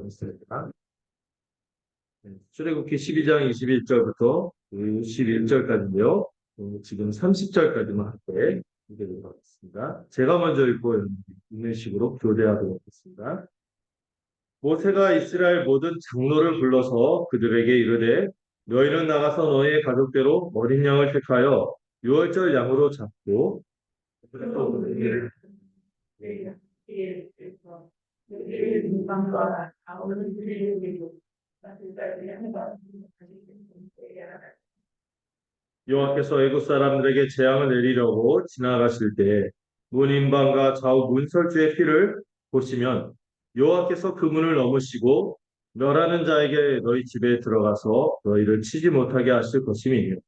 있습니다. 출애굽기 12장 21절부터 61절까지인데요. 지금 30절까지만 함께 읽도록 하겠습니다. 제가 먼저 읽고 읽는 식으로 교대하도록 하겠습니다. 모세가 이스라엘 모든 장로를 불러서 그들에게 이르되 너희는 나가서 너희의 가족대로 어린 양을 택하여 유월절 양으로 잡고 여호와께서 애굽 사람들에게 재앙을 내리려고 지나가실 때 문인방과 좌우 문설주의 피를 보시면 여호와께서 그 문을 넘으시고 멸하는 자에게 너희 집에 들어가서 너희를 치지 못하게 하실 것임이니라.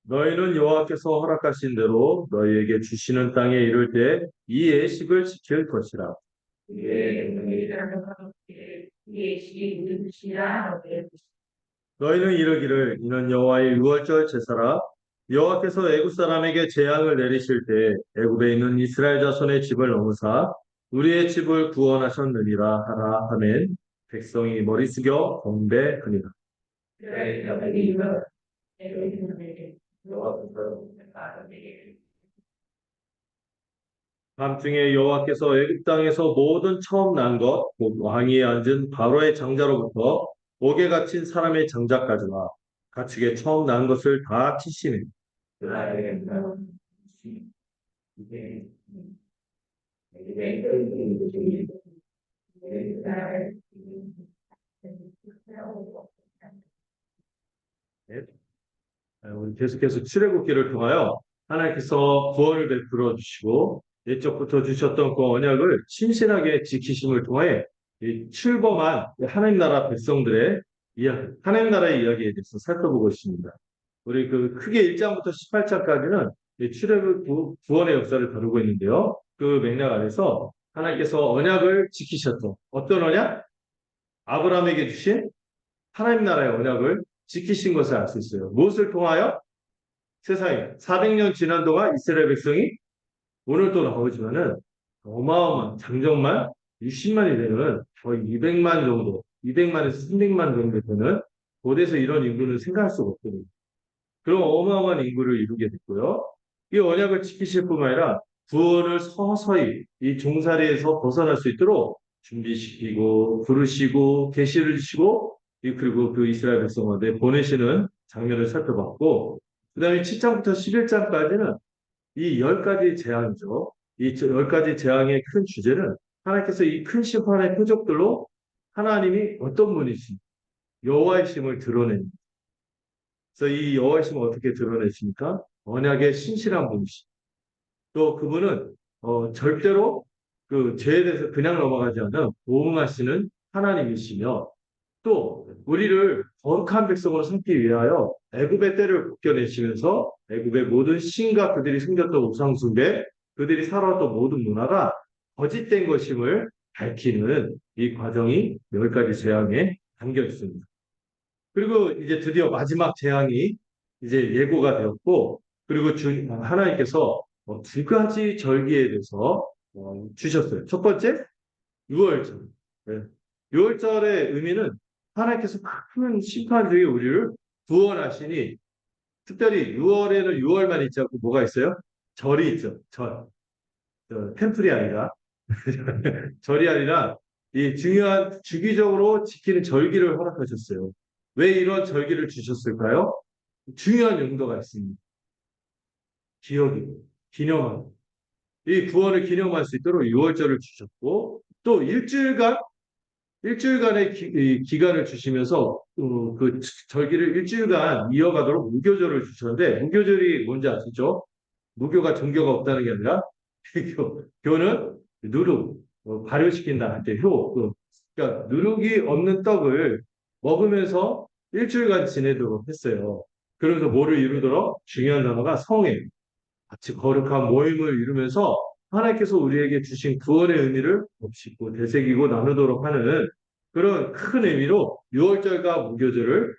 너희는 여호와께서 허락하신 대로 너희에게 주시는 땅에 이를 때 이 예식을 지킬 것이라. 너희는 이르기를 이는 여호와의 유월절 제사라. 여호와께서 애굽 사람에게 재앙을 내리실 때 애굽에 있는 이스라엘 자손의 집을 넘으사 우리의 집을 구원하셨느니라 하라 하멘. 백성이 머리 숙여 경배하니라. 밤중에 여호와께서 애굽 땅에서 모든 처음 난 것, 곧 왕위에 앉은 바로의 장자로부터 옥에 갇힌 사람의 장자까지와 가축에 처음 난 것을 다 치시니 우리 계속해서 출애굽기를 통하여 하나님께서 구원을 베풀어 주시고 옛적부터 주셨던 그 언약을 신실하게 지키심을 통해 이 출범한 하나님 나라 백성들의 하나님 나라의 이야기에 대해서 살펴보고 있습니다. 우리 그 크게 1장부터 18장까지는 출애굽 구원의 역사를 다루고 있는데요. 그 맥락 안에서 하나님께서 언약을 지키셨죠. 어떤 언약? 아브라함에게 주신 하나님 나라의 언약을 지키신 것을 알 수 있어요. 무엇을 통하여? 세상에 400년 지난 동안 이스라엘 백성이 오늘 또 나오지만은 어마어마한 장정만 60만이 되는 거의 200만 정도, 200만에서 300만 정도 되는 고대에서 이런 인구는 생각할 수가 없거든요. 그런 어마어마한 인구를 이루게 됐고요. 이 언약을 지키실 뿐만 아니라 구원을 서서히 이 종살이에서 벗어날 수 있도록 준비시키고 부르시고 계시를 주시고 그리고 그 이스라엘 백성한테 보내시는 장면을 살펴봤고 그 다음에 7장부터 11장까지는 이 10가지 재앙이죠. 이 10가지 재앙의 큰 주제는 하나님께서 이 큰 심판의 표적들로 하나님이 어떤 분이신지 여호와의 심을 드러내는 그래서 이 여호와의 심을 어떻게 드러내십니까? 언약의 신실한 분이시. 또 그분은 절대로 그 죄에 대해서 그냥 넘어가지 않는 보응하시는 하나님이시며 또 우리를 거룩한 백성으로 삼기 위하여 애굽의 때를 벗겨내시면서 애굽의 모든 신과 그들이 숨겼던 우상 숭배, 그들이 살아왔던 모든 문화가 거짓된 것임을 밝히는 이 과정이 10가지 재앙에 담겨 있습니다. 그리고 이제 드디어 마지막 재앙이 이제 예고가 되었고, 그리고 하나님께서 2가지 절기에 대해서 주셨어요. 첫 번째, 6월절. 네. 6월절의 의미는 하나님께서 큰 심판 중에 우리를 구원하시니, 특별히 6월에는 6월만 있지 않고 뭐가 있어요? 절이 있죠. 절. 템플이 아니라, 절이 아니라, 이 중요한 주기적으로 지키는 절기를 허락하셨어요. 왜 이런 절기를 주셨을까요? 중요한 용도가 있습니다. 기억이고, 기념하고. 이 구원을 기념할 수 있도록 6월절을 주셨고, 또 일주일간의 기간을 주시면서 그 절기를 일주일간 이어가도록 무교절을 주셨는데 무교절이 뭔지 아시죠? 무교가 종교가 없다는 게 아니라 교는 누룩 발효시킨다 할 때 그러니까 누룩이 없는 떡을 먹으면서 일주일간 지내도록 했어요. 그러면서 뭐를 이루도록 중요한 단어가 성회 같이 거룩한 모임을 이루면서 하나님께서 우리에게 주신 구원의 의미를 곱씹고 되새기고 나누도록 하는 그런 큰 의미로 6월절과 무교절을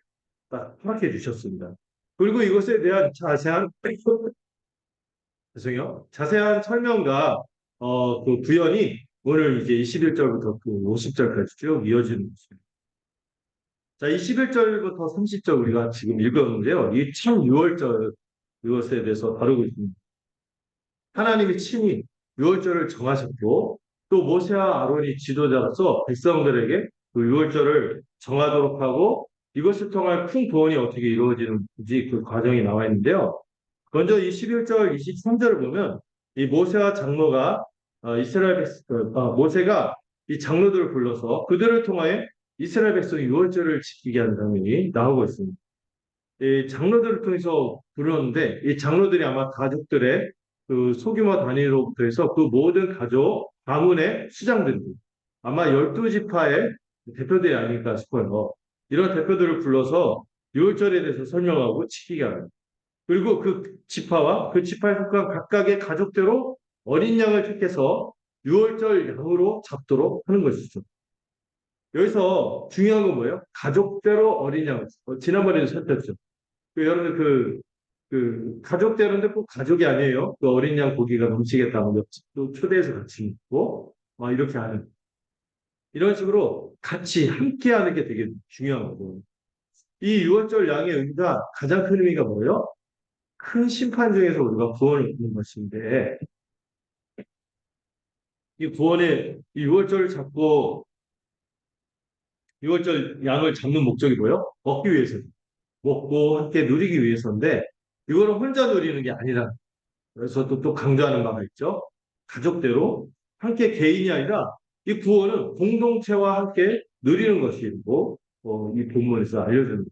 딱 허락해 주셨습니다. 그리고 이것에 대한 자세한 죄송해요. 자세한 설명과 그 구현이 오늘 이제 21절부터 그 50절까지 쭉 이어지는 것입니다. 자, 21절부터 30절 우리가 지금 읽었는데요. 이 참 유월절 이것에 대해서 다루고 있습니다. 하나님이 친히 유월절을 정하셨고 또 모세와 아론이 지도자로서 백성들에게 그 유월절을 정하도록 하고 이것을 통한 큰 구원이 어떻게 이루어지는지 그 과정이 나와 있는데요. 먼저 이 11절, 23절을 보면 이 모세와 장로가 모세가 이 장로들을 불러서 그들을 통하여 이스라엘 백성이 유월절을 지키게 하는 장면이 나오고 있습니다. 이 장로들을 통해서 부르는데 이 장로들이 아마 가족들의 그 소규모 단위로부터 해서 그 모든 가족 가문의 수장들입니다. 아마 12지파의 대표들이 아닐까 싶어요. 이런 대표들을 불러서 유월절에 대해서 설명하고 지키게 합니다. 그리고 그 지파와 그 지파에 속한 각각의 가족대로 어린 양을 택해서 유월절 양으로 잡도록 하는 것이죠. 여기서 중요한 건 뭐예요? 가족대로 어린 양. 지난번에도 살폈죠. 여러분들 가족대로인데 꼭 가족이 아니에요. 그 어린 양 고기가 넘치겠다고 또 초대해서 같이 먹고 이렇게 하는 이런 식으로 같이 함께 하는 게 되게 중요한 거고. 이 유월절 양의 의미가 가장 큰 의미가 뭐예요? 큰 심판 중에서 우리가 구원을 얻는 것인데 이 구원의 이 유월절을 잡고 유월절 양을 잡는 목적이 뭐예요? 먹기 위해서 먹고 함께 누리기 위해서인데 이거는 혼자 누리는 게 아니라 그래서 또 강조하는 바가 있죠. 가족대로 함께 개인이 아니라 이 구원은 공동체와 함께 누리는 것이고 이 본문에서 알려줍니다.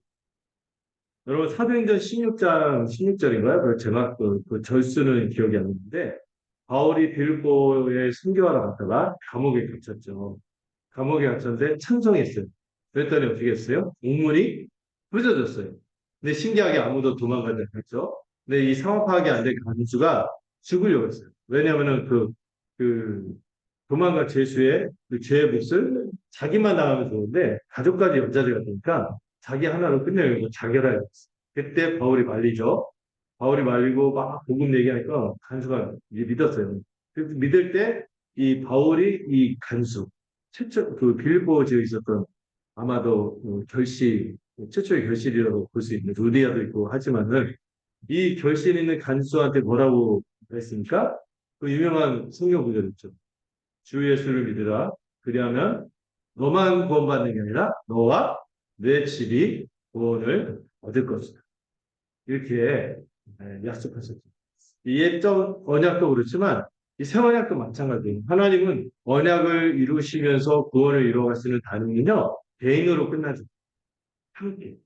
여러분 사도행전 16장 16절인가요? 제가 그 절수는 기억이 안 나는데 바울이 빌보에 순교하러 갔다가 감옥에 갇혔죠. 감옥에 갇혔는데 찬송했어요. 그랬더니 어떻게 했어요? 옥문이 부서졌어요. 근데 신기하게 아무도 도망가지 않았죠. 근데 이 상황 파악이 안 된 간수가 죽으려고 했어요. 왜냐하면은 그 도망간 죄수의 그 죄의 몫을 자기만 나가면 좋은데 가족까지 연좌제가 되니까 자기 하나로 끝내려고 자결하였어요. 그때 바울이 말리죠. 바울이 말리고 막 복음 얘기하니까 간수가 이제 믿었어요. 그래서 믿을 때 이 바울이 이 간수 최초 그 빌보 지에 있었던 아마도 결실 최초의 결실이라고 볼 수 있는 루디아도 있고 하지만은 이 결실 있는 간수한테 뭐라고 했습니까? 그 유명한 성경 구절 있죠. 주 예수를 믿으라. 그리하면 너만 구원받는 게 아니라 너와 내 집이 구원을 얻을 것이다. 이렇게 약속하셨죠. 이 옛적 언약도 그렇지만 이 새 언약도 마찬가지예요. 하나님은 언약을 이루시면서 구원을 이루어가시는 단위는요. 개인으로 끝나죠. 함께.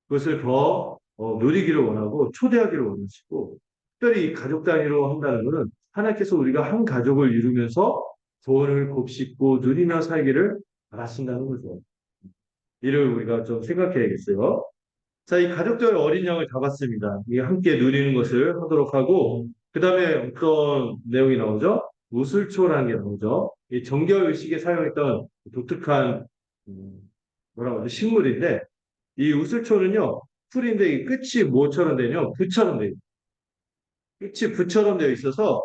그것을 더 누리기를 원하고 초대하기를 원하시고 특별히 가족 단위로 한다는 것은 하나님께서 우리가 한 가족을 이루면서 구원을 곱씹고 누리며 살기를 바라신다는 거죠. 이를 우리가 좀 생각해야겠어요. 자, 이 가족들 어린 양을 잡았습니다. 이 함께 누리는 것을 하도록 하고, 그 다음에 어떤 내용이 나오죠? 우슬초라는 게 나오죠. 이 정겨의식에 사용했던 독특한, 음, 뭐라고 하죠? 식물인데, 이 우슬초는요, 풀인데 이 끝이 뭐처럼 되냐? 부처럼 돼요. 끝이 부처럼 되어 있어서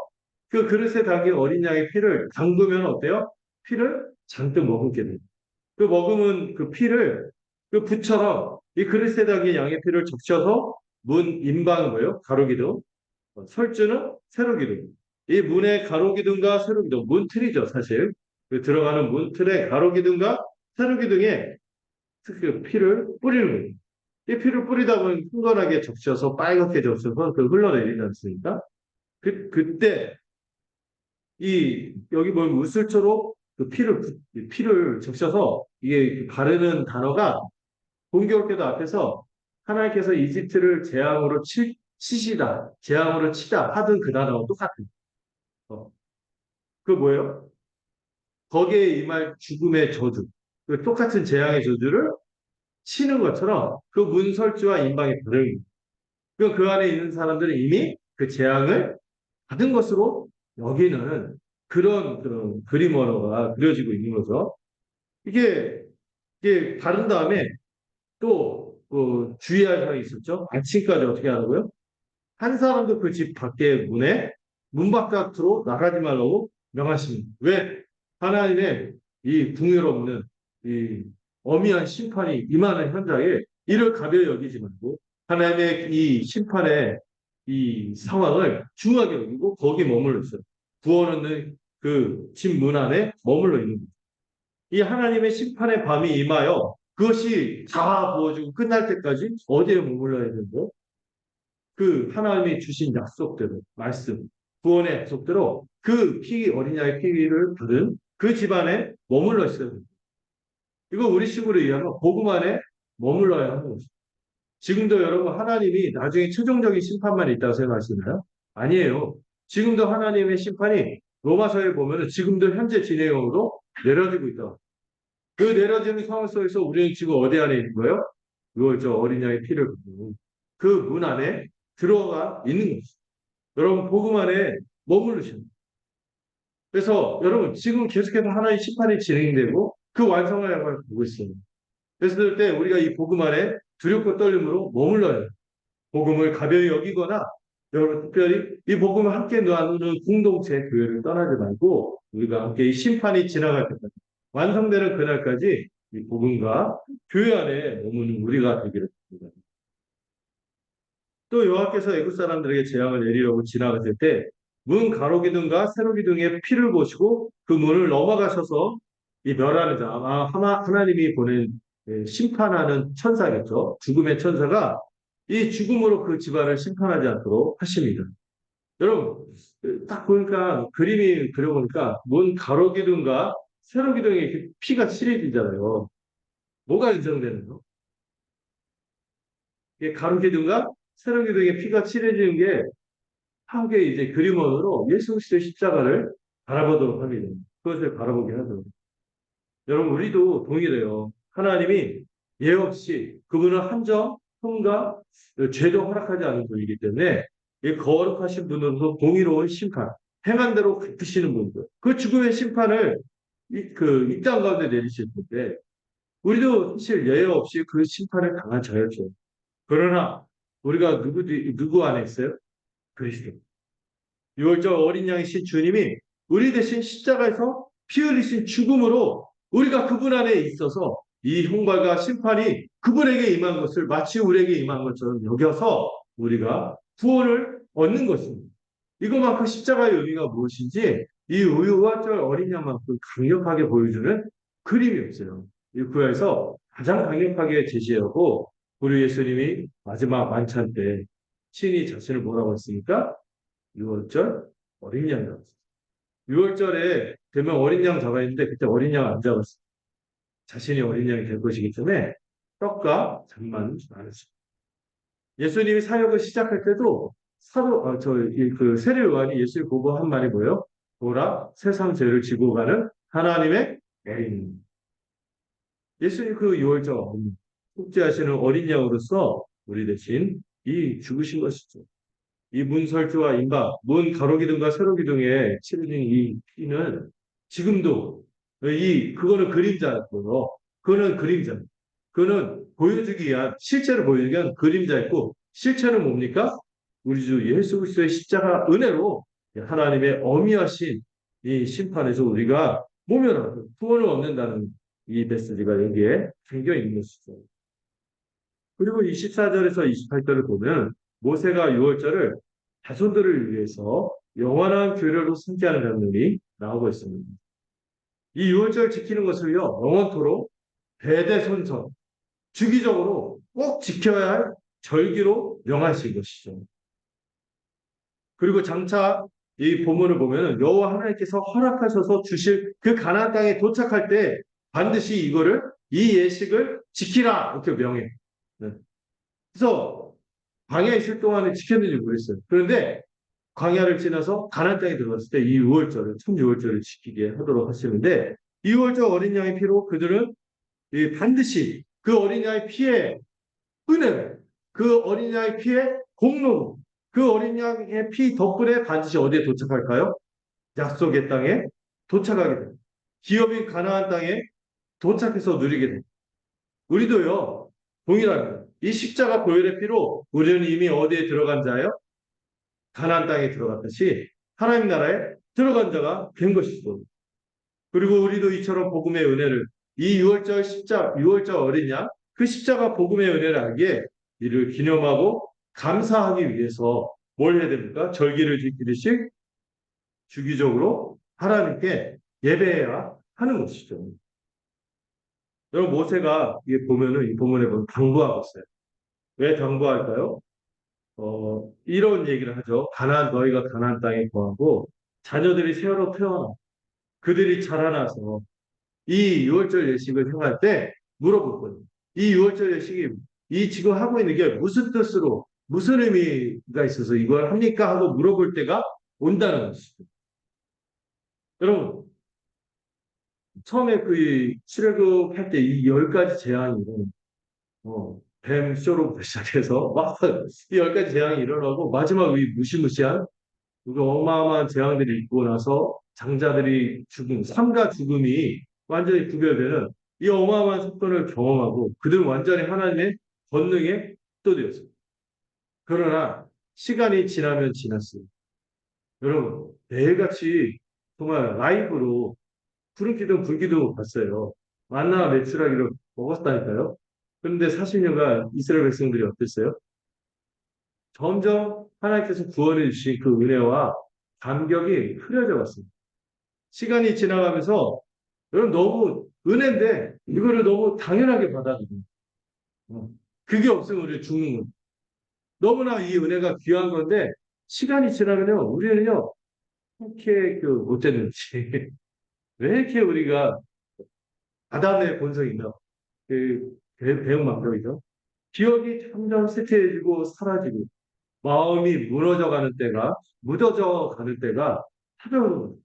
그 그릇에 담긴 어린 양의 피를 담그면 어때요? 피를 잔뜩 머금게 돼요. 그 머금은 그 피를 그 붓처럼 이 그릇에 담긴 양의 피를 적셔서 문 임방은 뭐예요? 가로기둥. 설주는 세로기둥. 이 문의 가로기둥과 세로기둥, 문틀이죠, 사실. 그 들어가는 문틀의 가로기둥과 세로기둥에 그 피를 뿌리는 거예요. 이 피를 뿌리다 보면 흥건하게 적셔서 빨갛게 적셔서 그 흘러내리지 않습니까? 그때 여기 보면 물술초로 그 피를 적셔서 이게 바르는 단어가 공교롭게도 앞에서 하나님께서 이집트를 치시다, 재앙으로 치다 하던 그 단어와 똑같은. 그 뭐예요? 거기에 임할 죽음의 저주. 그 똑같은 재앙의 저주를 치는 것처럼 그 문설주와 임방의 다름입니다. 그 안에 있는 사람들은 이미 그 재앙을 받은 것으로 여기는 그런 그림 언어가 그려지고 있는 거죠. 이게 바른 다음에 또 주의할 사항이 있었죠. 아침까지 어떻게 하라고요? 한 사람도 그 집 밖에 문에 문 바깥으로 나가지 말라고 명하십니다. 왜? 하나님의 이 궁유롭는 이 엄미한 심판이 임하는 현장에 이를 가벼이 여기지 말고 하나님의 이 심판의 이 상황을 중하게 여기고 거기 머물러 있어요. 구원 그 집 문 안에 머물러 있는 거예요. 이 하나님의 심판의 밤이 임하여 그것이 다 부어지고 끝날 때까지 어디에 머물러야 되는데 그 하나님이 주신 약속대로 말씀 구원의 약속대로 그 어린 양의 피를 받은 그 집안에 머물러 있어야 됩니다. 이거 우리식으로 얘기하면 복음 안에 머물러야 하는 거죠. 지금도 여러분 하나님이 나중에 최종적인 심판만 있다고 생각하시나요? 아니에요. 지금도 하나님의 심판이 로마서에 보면 지금도 현재 진행형으로 내려지고 있다. 그 내려지는 상황 속에서 우리는 지금 어디 안에 있는 거예요? 그걸 저 어린 양의 피를 받는 그 문 안에 들어가 있는 거죠. 여러분 복음 안에 머무르시는 거예요. 그래서 여러분 지금 계속해서 하나의 심판이 진행되고 그 완성을 향해 보고 있어요. 그래서 그럴 때 우리가 이 복음 안에 두렵고 떨림으로 머물러야 해요. 복음을 가벼이 여기거나 여러분 특별히 이 복음을 함께 나누는 공동체 교회를 떠나지 말고 우리가 함께 이 심판이 지나갈 때까지 완성되는 그날까지 이 복음과 교회 안에 머무는 우리가 되기를 바랍니다. 또 여호와께서 애굽 사람들에게 재앙을 내리려고 지나가실 때 문 가로기둥과 세로기둥에 피를 보시고 그 문을 넘어가셔서 이 멸하는 자 아마 하나님이 보낸 심판하는 천사겠죠. 죽음의 천사가 이 죽음으로 그 집안을 심판하지 않도록 하십니다. 여러분 딱 보니까 그림이 그려보니까 문 가로기둥과 세로기둥에 이렇게 피가 칠해지잖아요. 뭐가 인정되나요? 이게 가로기둥과 세로기둥에 피가 칠해지는 게 하게 이제 그림원으로 예수 그리스도의 십자가를 바라보도록 합니다. 그것을 바라보게 하죠. 여러분 우리도 동일해요. 하나님이 예 없이 그분은 한정, 통과, 죄도 허락하지 않은 분이기 때문에 이 거룩하신 분으로서 공의로운 심판, 행한 대로 갚으시는 분들, 그 죽음의 심판을 이 땅 가운데 내리실 텐데 우리도 사실 예외 없이 그 심판을 당한 자였죠. 그러나 우리가 누구 안에 있어요? 그리스도. 6월절 어린 양이신 주님이 우리 대신 십자가에서 피 흘리신 죽음으로 우리가 그분 안에 있어서 이 형벌과 심판이 그분에게 임한 것을 마치 우리에게 임한 것처럼 여겨서 우리가 구원을 얻는 것입니다. 이것만큼 십자가의 의미가 무엇인지 이 6월절 어린 양만큼 강력하게 보여주는 그림이 없어요. 이 구약에서 가장 강력하게 제시하고 우리 예수님이 마지막 만찬 때 친히 자신을 뭐라고 했습니까? 6월절 어린 양 잡았어요. 6월절에 되면 어린 양 잡아야 했는데 그때 어린 양 안 잡았어요. 자신이 어린 양이 될 것이기 때문에 떡과 잔만 나눴어요. 예수님이 사역을 시작할 때도 그 세례 요한이 예수를 보고 한 말이 뭐예요? 보라 세상 죄를 지고 가는 하나님의 어린. 예수님 그 6월절 속죄하시는 어린 양으로서 우리 대신 이 죽으신 것이죠. 이 문설주와 임박, 문 가로기둥과 세로기둥에 칠해진 이 피는 지금도 그거는 그림자고요. 그거는 그림자. 그거는 보여주기 위한 실체를 보여주기 위한 그림자였고 실체는 뭡니까? 우리 주 예수 그리스도의 십자가 은혜로 하나님의 어미하신 이 심판에서 우리가 모면하고 구원을 얻는다는 이 메시지가 여기에 담겨 있는 것이죠. 그리고 24절에서 28절을 보면 모세가 6월절을 자손들을 위해서 영원한 교례로 승계하는 장면이 나오고 있습니다. 이 6월절 지키는 것을요, 영원토록 대대손손, 주기적으로 꼭 지켜야 할 절기로 명하신 것이죠. 그리고 장차 이 본문을 보면 여호와 하나님께서 허락하셔서 주실 그 가나안 땅에 도착할 때 반드시 이 예식을 지키라 이렇게 명해. 네. 그래서 광야에 있을 동안에 지켰는지 모르겠어요. 그런데 광야를 지나서 가나안 땅에 들어갔을 때 이 6월절을 참 6월절을 지키게 하도록 하시는데 이 6월절 어린 양의 피로 그들은 반드시 그 어린 양의 피의 은혜를 그 어린 양의 피의 공로로 그 어린 양의 피 덕분에 반드시 어디에 도착할까요? 약속의 땅에 도착하게 됩니다. 기업인 가나안 땅에 도착해서 누리게 됩니다. 우리도요 동일합니다. 이 십자가 보혈의 피로 우리는 이미 어디에 들어간 자예요? 가나안 땅에 들어갔듯이 하나님 나라에 들어간 자가 된 것이죠. 그리고 우리도 이처럼 복음의 은혜를 이 6월절 십자 6월절 어린 양 그 십자가 복음의 은혜를 알기에 이를 기념하고 감사하기 위해서 뭘 해야 됩니까? 절기를 지키듯이 주기적으로 하나님께 예배해야 하는 것이죠. 여러분 모세가 이게 보면은 이 본문에 보면 당부하고 있어요. 왜 당부할까요? 이런 얘기를 하죠. 가나안 너희가 가나안 땅에 거하고 자녀들이 새로 태어나 그들이 자라나서 이 유월절 예식을 행할 때 물어볼 거예요. 이 유월절 예식이 이 지금 하고 있는 게 무슨 뜻으로 무슨 의미가 있어서 이걸 합니까 하고 물어볼 때가 온다는 것이죠. 여러분 처음에 그 출애굽 할 때 이 10가지 재앙이 뱀 쇼로부터 시작해서 막 이 10가지 재앙이 일어나고 마지막 이 무시무시한 그 어마어마한 재앙들이 있고 나서 장자들이 죽음, 삶과 죽음이 완전히 구별되는 이 어마어마한 사건을 경험하고 그들은 완전히 하나님의 권능에 압도되었습니다. 그러나 시간이 지나면 지났어요. 여러분 매일같이 정말 라이브로 구름 불기둥 봤어요. 만나 메추라기를 먹었다니까요. 그런데 40년간 이스라엘 백성들이 어땠어요? 점점 하나님께서 구원해 주신 그 은혜와 감격이 흐려져 갔습니다. 시간이 지나가면서 여러분 너무 은혜인데 이거를 너무 당연하게 받아들여요. 어. 그게 없으면 우리 죽는 거예요. 너무나 이 은혜가 귀한 건데 시간이 지나면요 우리는요 이렇게 그 못됐는지 왜 이렇게 우리가 아담의 본성이나 그 배은망덕이죠. 기억이 점점 쇠퇴해지고 사라지고 마음이 무너져 가는 때가 묻어져 가는 때가 찾아오는 거예요.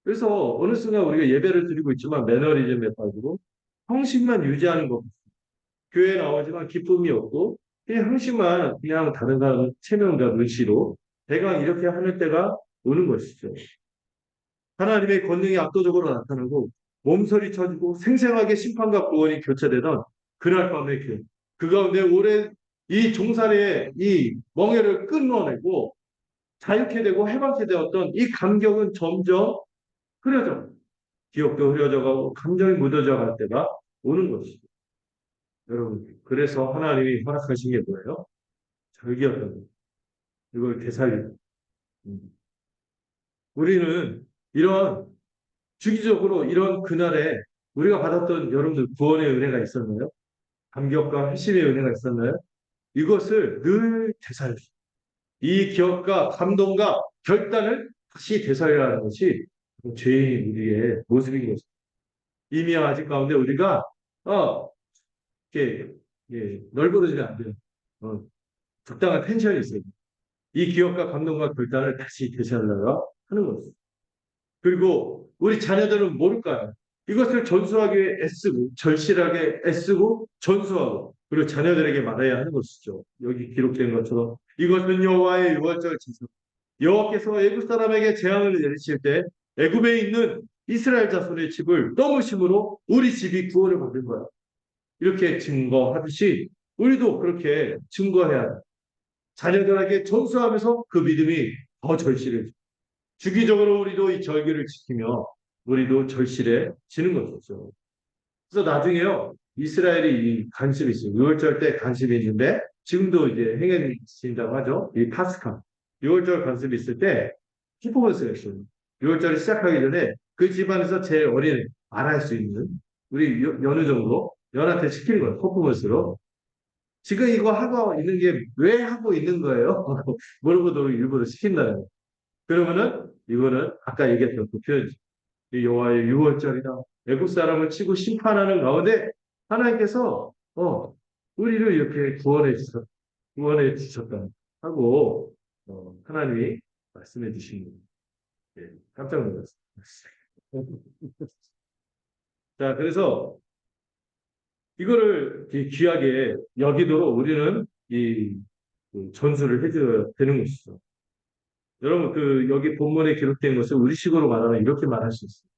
그래서 어느 순간 우리가 예배를 드리고 있지만 매너리즘에 빠지고 형식만 유지하는 것. 교회 나오지만 기쁨이 없고 그냥 형식만 그냥 다른 사람 체면과 눈치로 대강 이렇게 하는 때가 오는 것이죠. 하나님의 권능이 압도적으로 나타나고 몸서리 쳐지고 생생하게 심판과 구원이 교체되던 그날 밤의 그 가운데 오랜 이 종살이의 이 멍에를 끊어내고 자유케 되고 해방케 되었던 이 감격은 점점 흐려져 기억도 흐려져 가고 감정이 묻어져 갈 때가 오는 것이죠. 여러분 그래서 하나님이 허락하신 게 뭐예요? 절기였던 거예요. 이걸 되살리고 우리는 이런 주기적으로 이런 그날에 우리가 받았던 여러분들 구원의 은혜가 있었나요? 감격과 회심의 은혜가 있었나요? 이것을 늘 되살리. 이 기억과 감동과 결단을 다시 되살려야 하는 것이 죄인 우리의 모습인 것입니다. 이미 아직 가운데 우리가 이렇게 널브러지면 안 돼요. 어, 적당한 텐션이 있어요. 이 기억과 감동과 결단을 다시 되살려야 하는 것입니다. 그리고 우리 자녀들은 모를까요? 이것을 전수하기 위해 애쓰고 절실하게 애쓰고 전수하고 그리고 자녀들에게 말해야 하는 것이죠. 여기 기록된 것처럼 이것은 여호와의 유월절 제사. 여호와께서 애굽 사람에게 재앙을 내리실 때 애굽에 있는 이스라엘 자손의 집을 넘으심으로 우리 집이 구원을 받은 거야. 이렇게 증거하듯이 우리도 그렇게 증거해야 해. 자녀들에게 전수하면서 그 믿음이 더 절실해져. 주기적으로 우리도 이 절기를 지키며 우리도 절실해지는 것이죠. 그래서 나중에요 이스라엘이 이 관습이 있어요. 6월절 때 관습이 있는데 지금도 이제 행해진다고 하죠. 이 파스카 6월절 관습이 있을 때 키포버스가 있어요. 6월절이 시작하기 전에 그 집안에서 제일 어린 말할 수 있는 우리 어느 정도 연한테 시키는 거예요. 퍼포먼스로. 지금 이거 하고 있는 게 왜 하고 있는 거예요? 물어보도록 일부러 시킨다는 거예요. 그러면은 이거는 아까 얘기했던 그 표현이죠. 여호와의 유월절이다. 애국 사람을 치고 심판하는 가운데 하나님께서 우리를 이렇게 구원해 주셨다 하고 하나님이 말씀해 주신 거예요. 예, 깜짝 놀랐어요. 자, 그래서 이거를 귀하게 여기도록 우리는 그 전수를 해줘야 되는 것이죠. 여러분, 여기 본문에 기록된 것을 우리식으로 말하면 이렇게 말할 수 있어요.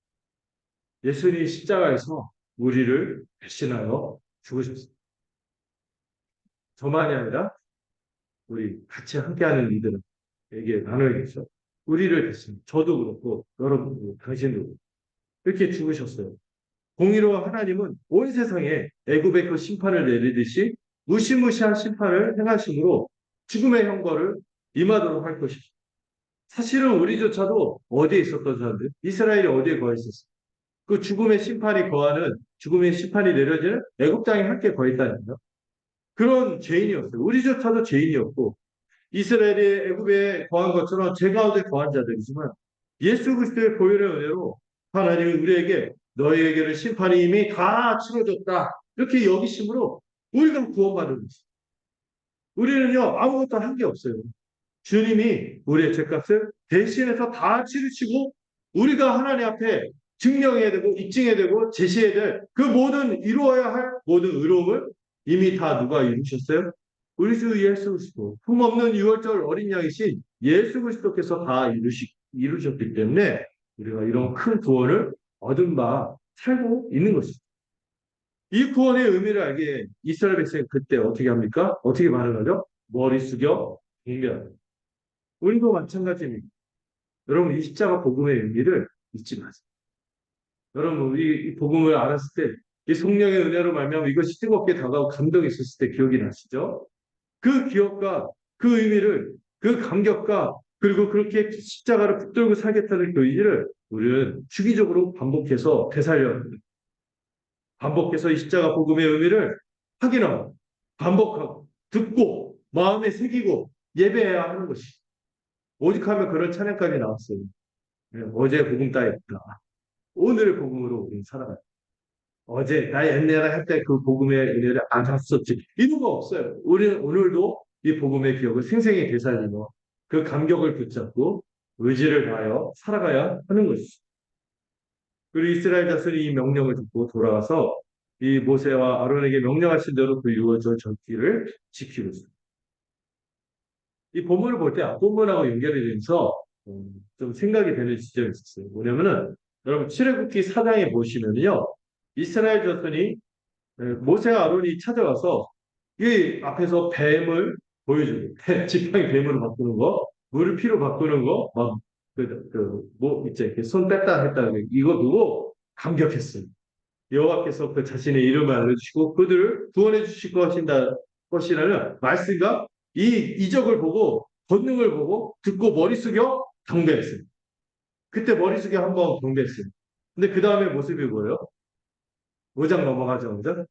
예수님이 십자가에서 우리를 배신하여 죽으셨습니다. 저만이 아니라 우리 같이 함께하는 이들은 우리에게 나눠야겠죠. 우리를 대신 저도 그렇고 여러분도 당신도 그렇고 이렇게 죽으셨어요. 공의로운 하나님은 온 세상에 애굽의 그 심판을 내리듯이 무시무시한 심판을 행하심으로 죽음의 형벌을 임하도록 할 것이죠. 사실은 우리조차도 어디에 있었던 사람들, 이스라엘이 어디에 거해 있었어요. 그 죽음의 심판이 거하는 죽음의 심판이 내려지는 애굽 땅에 함께 거했다는 거예요. 그런 죄인이었어요. 우리조차도 죄인이었고 이스라엘이 애굽에 거한 것처럼 죄 가운데 거한 자들이지만 예수 그리스도의 보혈의 은혜로 하나님이 우리에게 너희에게는 심판이 이미 다 치러졌다. 이렇게 여기심으로 우리가 구원받은 것입니다. 우리는요 아무것도 한 게 없어요. 주님이 우리의 죄값을 대신해서 다 치르시고 우리가 하나님 앞에 증명해야 되고 입증해야 되고 제시해야 될 그 모든 이루어야 할 모든 의로움을 이미 다 누가 이루셨어요? 우리 주 예수 그리스도 흠없는 유월절 어린 양이신 예수 그리스도께서 다 이루셨기 때문에 우리가 이런 큰 구원을 얻은 바 살고 있는 것입니다. 이 구원의 의미를 알게 이스라엘 백성이 그때 어떻게 합니까? 어떻게 반응하죠? 머리 숙여 경배합니다. 우리도 마찬가지입니다. 여러분 이 십자가 복음의 의미를 잊지 마세요. 여러분 우리 이 복음을 알았을 때 이 성령의 은혜로 말미암아 이것이 뜨겁게 다가오고 감동이 있었을 때 기억이 나시죠? 그 기억과 그 의미를 그 감격과 그리고 그렇게 십자가를 붙들고 살겠다는 그 의지를 우리는 주기적으로 반복해서 되살려야 합니다. 반복해서 이 십자가 복음의 의미를 확인하고 반복하고 듣고 마음에 새기고 예배해야 하는 것이 오직 하면 그런 찬양까지 나왔어요. 어제 복음 따였다. 오늘의 복음으로 우리는 살아가요. 어제 나 옛날에 할 때 그 복음의 은혜를 안 샀었지. 이런 거 없어요. 우리는 오늘도 이 복음의 기억을 생생히 되살리며 그 감격을 붙잡고 의지를 다하여 살아가야 하는 것이죠. 그리고 이스라엘 자손이 이 명령을 듣고 돌아가서 이 모세와 아론에게 명령하신 대로 그 유월절 절기를 지키고 있습니다. 이 본문을 볼 때 앞본문하고 연결이 되면서 좀 생각이 되는 지점이 있었어요. 뭐냐면은 여러분 출애굽기 4장에 보시면요. 이스라엘 자손이 모세와 아론이 찾아와서 이 앞에서 뱀을 보여주고 지팡이 뱀으로 바꾸는 거, 물을 피로 바꾸는 거, 막 뭐 있죠 이렇게 손 뺐다 했다 이거 두고 감격했어요. 여호와께서 그 자신의 이름을 알려주시고 그들을 구원해 주실 것이라는 말씀과 이 이적을 보고 권능을 보고 듣고 머리 숙여 경배했어요. 그때 머리 숙여 한번 경배했어요. 근데 그 다음에 모습이 뭐예요? 5장 넘어가자마자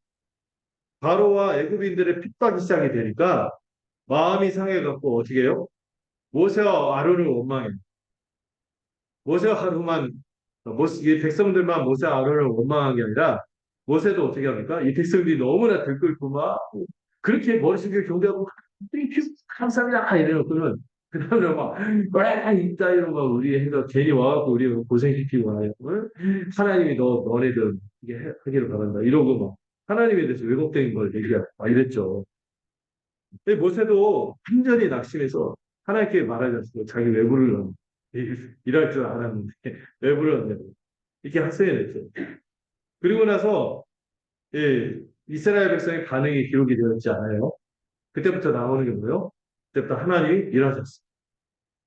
바로와 애굽인들의 핍박이 시작이 되니까 마음이 상해갖고 어떻게 해요? 모세와 아론을 원망해요. 모세와 아론만 이 백성들만 모세와 아론을 원망한 게 아니라 모세도 어떻게 합니까? 이 백성들이 너무나 들끓고 막 그렇게 머리 숙여 경배하고 감사합니다 이래놓고는 그 다음에 와 있다 이런 거 우리 해서 괜히 와갖고 우리 고생시키고 와요. 하나님이 너네들 이게 하기를 바란다 이러고 막 하나님에 대해서 왜곡된 걸 얘기하고 막 이랬죠. 근데 모세도 완전히 낙심해서 하나님께 말하지 않습니까? 자기 외부를 넣는 일할 줄 알았는데 외부를 넣는 이렇게 학생이 됐죠. 그리고 나서 예, 이스라엘 백성의 반응이 기록이 되었지 않아요. 그때부터 나오는 게 뭐예요? 그때부터 하나님이 일하셨어요.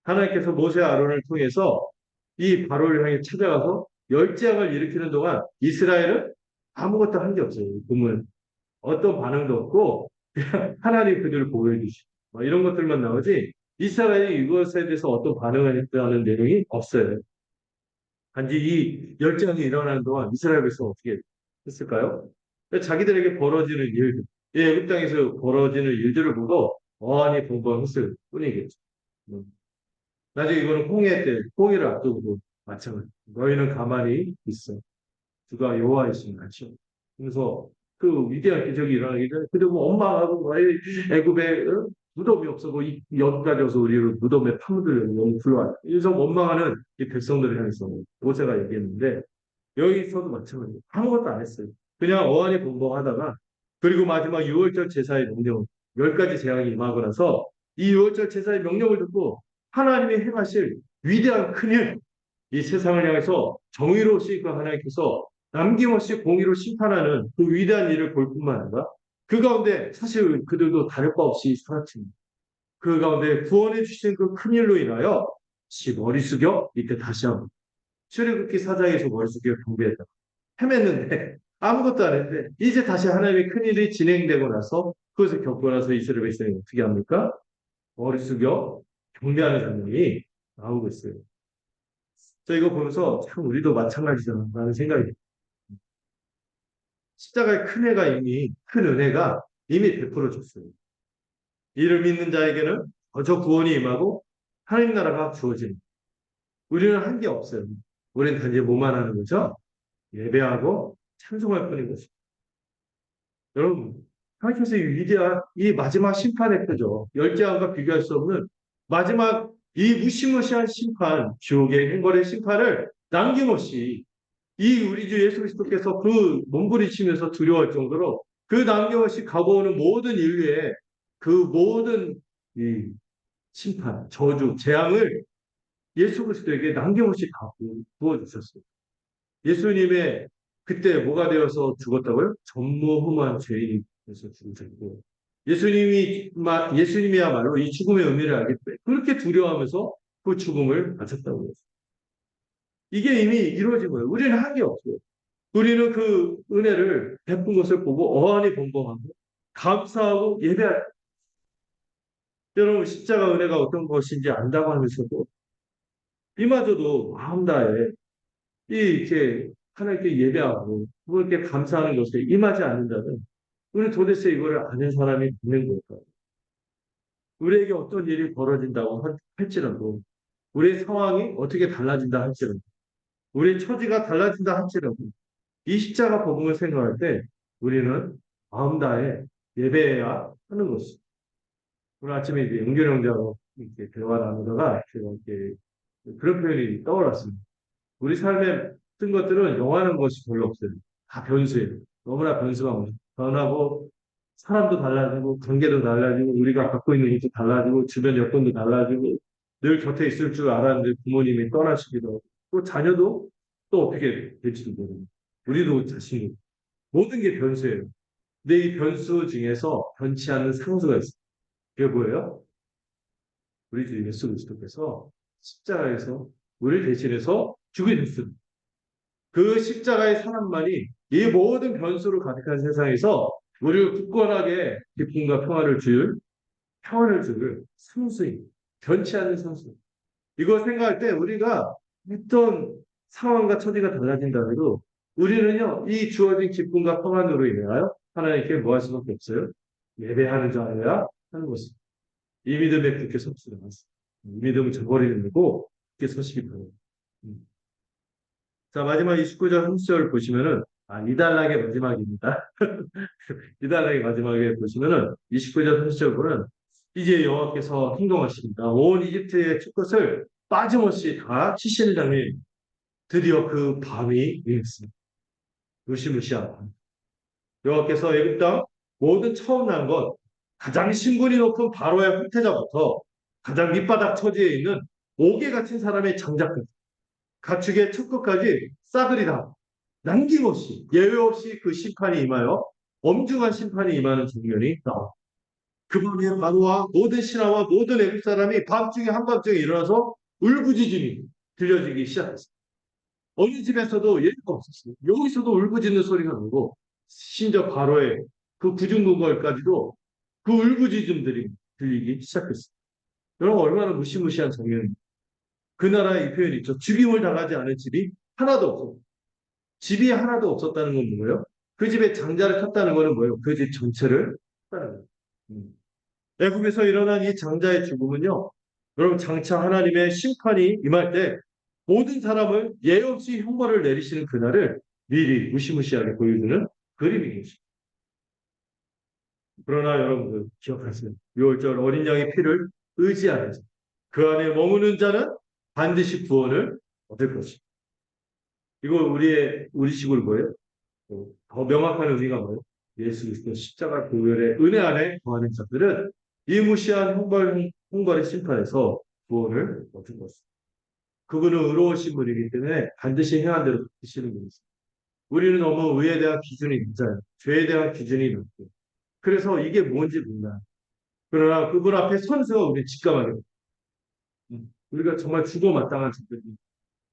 하나님께서 모세와 아론을 통해서 이 바로를 향해 찾아가서 열재앙을 일으키는 동안 이스라엘은 아무것도 한 게 없어요. 보면 어떤 반응도 없고 그냥 하나님 그들을 보호해 주시고 이런 것들만 나오지 이스라엘이 이것에 대해서 어떤 반응을 했다는 내용이 없어요. 단지 이 열재앙이 일어나는 동안 이스라엘 백성은 어떻게 했을까요? 자기들에게 벌어지는 일들, 이 애굽 땅에서 벌어지는 일들을 보고 어안이 벙벙했을 뿐이겠죠. 나중에 이거는 홍해 때, 홍해를 앞두고 마찬가지. 너희는 가만히 있어. 주가 여호와이신 같이. 그래서 그 위대한 기적이 일어나기 전에 그리고 뭐 엄마하고 뭐 애굽에 무덤이 없어 뭐 여기까지 와서 우리를 무덤에 파묻으려고 너무 불러와요. 이래서 원망하는 이 백성들을 향해서 모세가 얘기했는데 여기서도 마찬가지예요. 아무것도 안 했어요. 그냥 어안이 벙벙하다가 그리고 마지막 6월절 제사의 명령 10가지 재앙이 임하고 나서 이 6월절 제사의 명령을 듣고 하나님이 행하실 위대한 큰일 이 세상을 향해서 정의로우신 그 하나님께서 남김없이 공의로 심판하는 그 위대한 일을 볼 뿐만 아니라 그 가운데 사실 그들도 다를 바 없이 살았습니다. 그 가운데 구원해 주신 그 큰 일로 인하여 다시 머리 숙여 이때 다시 한번 출애굽기 4장에서 머리 숙여 경배했다. 헤맸는데 아무것도 안 했는데 이제 다시 하나님의 큰 일이 진행되고 나서 그것을 겪고 나서 이스라엘 백성이 어떻게 합니까? 머리 숙여 경배하는 장면이 나오고 있어요. 저 이거 보면서 참 우리도 마찬가지잖아라는 생각이 들어요. 십자가의 큰 애가 이미 큰 은혜가 이미 베풀어졌어요. 이를 믿는 자에게는 저 구원이 임하고 하나님 나라가 주어진 우리는 한 게 없어요. 우리는 단지 뭐만 하는 거죠? 예배하고 찬송할 뿐인 거죠. 여러분, 하나님께서 이 위대한 이 마지막 심판의 표죠. 열재앙과 비교할 수 없는 마지막 이 무시무시한 심판, 지옥의 행벌의 심판을 남김없이 이 우리 주 예수 그리스도께서 그 몸부리치면서 두려워할 정도로 그 남김없이 가보오는 모든 인류의 그 모든 이 심판, 저주, 재앙을 예수 그리스도에게 남김없이 다 부어주셨어요. 예수님의 그때 뭐가 되어서 죽었다고요? 전무후무한 죄인이 돼서 죽으셨고 예수님이야말로 이 죽음의 의미를 알기 때문에 그렇게 두려워하면서 그 죽음을 바쳤다고 했어요. 이게 이미 이루어진 거예요. 우리는 한 게 없어요. 우리는 그 은혜를 베푼 것을 보고 어안이 번번하고 감사하고 예배할 여러분 십자가 은혜가 어떤 것인지 안다고 하면서도 이마저도 마음 다해 이렇게 하나님께 예배하고 그렇게 감사하는 것에 임하지 않는다면 우리 도대체 이거를 아는 사람이 있는 걸까요? 우리에게 어떤 일이 벌어진다고 할지라도 우리의 상황이 어떻게 달라진다 할지라도 우리의 처지가 달라진다 할지라도 이 십자가 복음을 생각할 때 우리는 마음 다해 예배해야 하는 것입니다. 오늘 아침에 이제 영결 형제하고 이렇게 대화 나누다가 제가 이렇게 그런 표현이 떠올랐습니다. 우리 삶에 쓴 것들은 영하는 것이 별로 없어요. 다 변수예요. 너무나 변수가 많아요. 변하고 사람도 달라지고 관계도 달라지고 우리가 갖고 있는 것도 달라지고 주변 여건도 달라지고 늘 곁에 있을 줄 알았는데 부모님이 떠나시기도 하고 또 자녀도 또 어떻게 될지도 모르고 우리도 자신이 모든 게 변수예요. 근데 이 변수 중에서 변치 않는 상수가 있어요. 그게 뭐예요? 우리 주 예수 그리스도께서 십자가에서 우리를 대신해서 죽으셨습니다. 그 십자가의 사랑만이 이 모든 변수로 가득한 세상에서 우리를 굳건하게 기쁨과 평안을 줄 상수입니다. 변치 않는 상수. 이거 생각할 때 우리가 어떤 상황과 처지가 달라진다 해도 우리는요, 이 주어진 기쁨과 평안으로 인하여 하나님께 뭐 할 수밖에 없어요? 예배하는 자여야 하는 것입니다. 이 믿음에 굳게 섭수가 맞습니다. 이 믿음을 저버리는 거고 굳게 서시기 바랍니다. 자, 마지막 29절 30절 보시면은, 이 단락의 마지막입니다. 이 단락의 마지막에 보시면은, 29절 30절 보면, 이제 여호와께서 행동하십니다. 온 이집트의 축것을 빠짐없이 다 치시는 장면이 드디어 그 밤이 임했습니다. 무시무시한 밤. 여호와께서 애굽 땅 모든 처음 난 것, 가장 신분이 높은 바로의 황태자부터 가장 밑바닥 처지에 있는 옥에 갇힌 사람의 장자까지 가축의 첫 것까지 싸그리다 남김없이 예외 없이 그 심판이 임하여 엄중한 심판이 임하는 장면이 나옵니다. 그 밤에 바로와 모든 신하와 모든 애국 사람이 밤중에 한밤중에 일어나서 울부짖음이 들려지기 시작했습니다. 어느 집에서도 예외가 없었어요. 여기서도 울부짖는 소리가 나고 심지어 바로의 그 구중궁궐까지도 그 울부짖음들이 들리기 시작했습니다. 여러분 얼마나 무시무시한 장면입니까? 그 나라의 이 표현이 있죠. 죽임을 당하지 않은 집이 하나도 없어. 집이 하나도 없었다는 건 뭐예요? 그 집에 장자를 탔다는 거는 뭐예요? 그 집 전체를 탔다는 거예요. 애굽에서 일어난 이 장자의 죽음은요. 여러분 장차 하나님의 심판이 임할 때 모든 사람을 예외 없이 형벌을 내리시는 그날을 미리 무시무시하게 보여주는 그림이겠죠. 그러나 여러분들 기억하세요. 6월절 어린 양의 피를 의지하는 자, 그 안에 머무는 자는 반드시 구원을 얻을 것입니다. 이거 우리식으로 뭐예요? 더 명확한 의미가 뭐예요? 예수 그리스도 십자가 보혈의 은혜 안에 거하는 자들은 이 무시한 형벌의 심판에서 구원을 얻을 것입니다. 그분은 의로우신 분이기 때문에 반드시 행한 대로 갚으시는 분이십니다. 우리는 너무 의에 대한 기준이 낮아요. 죄에 대한 기준이 높고. 그래서 이게 뭔지 몰라요. 그러나 그분 앞에 선서가 우리 직감하게 됩니다. 우리가 정말 죽어 마땅한 자들,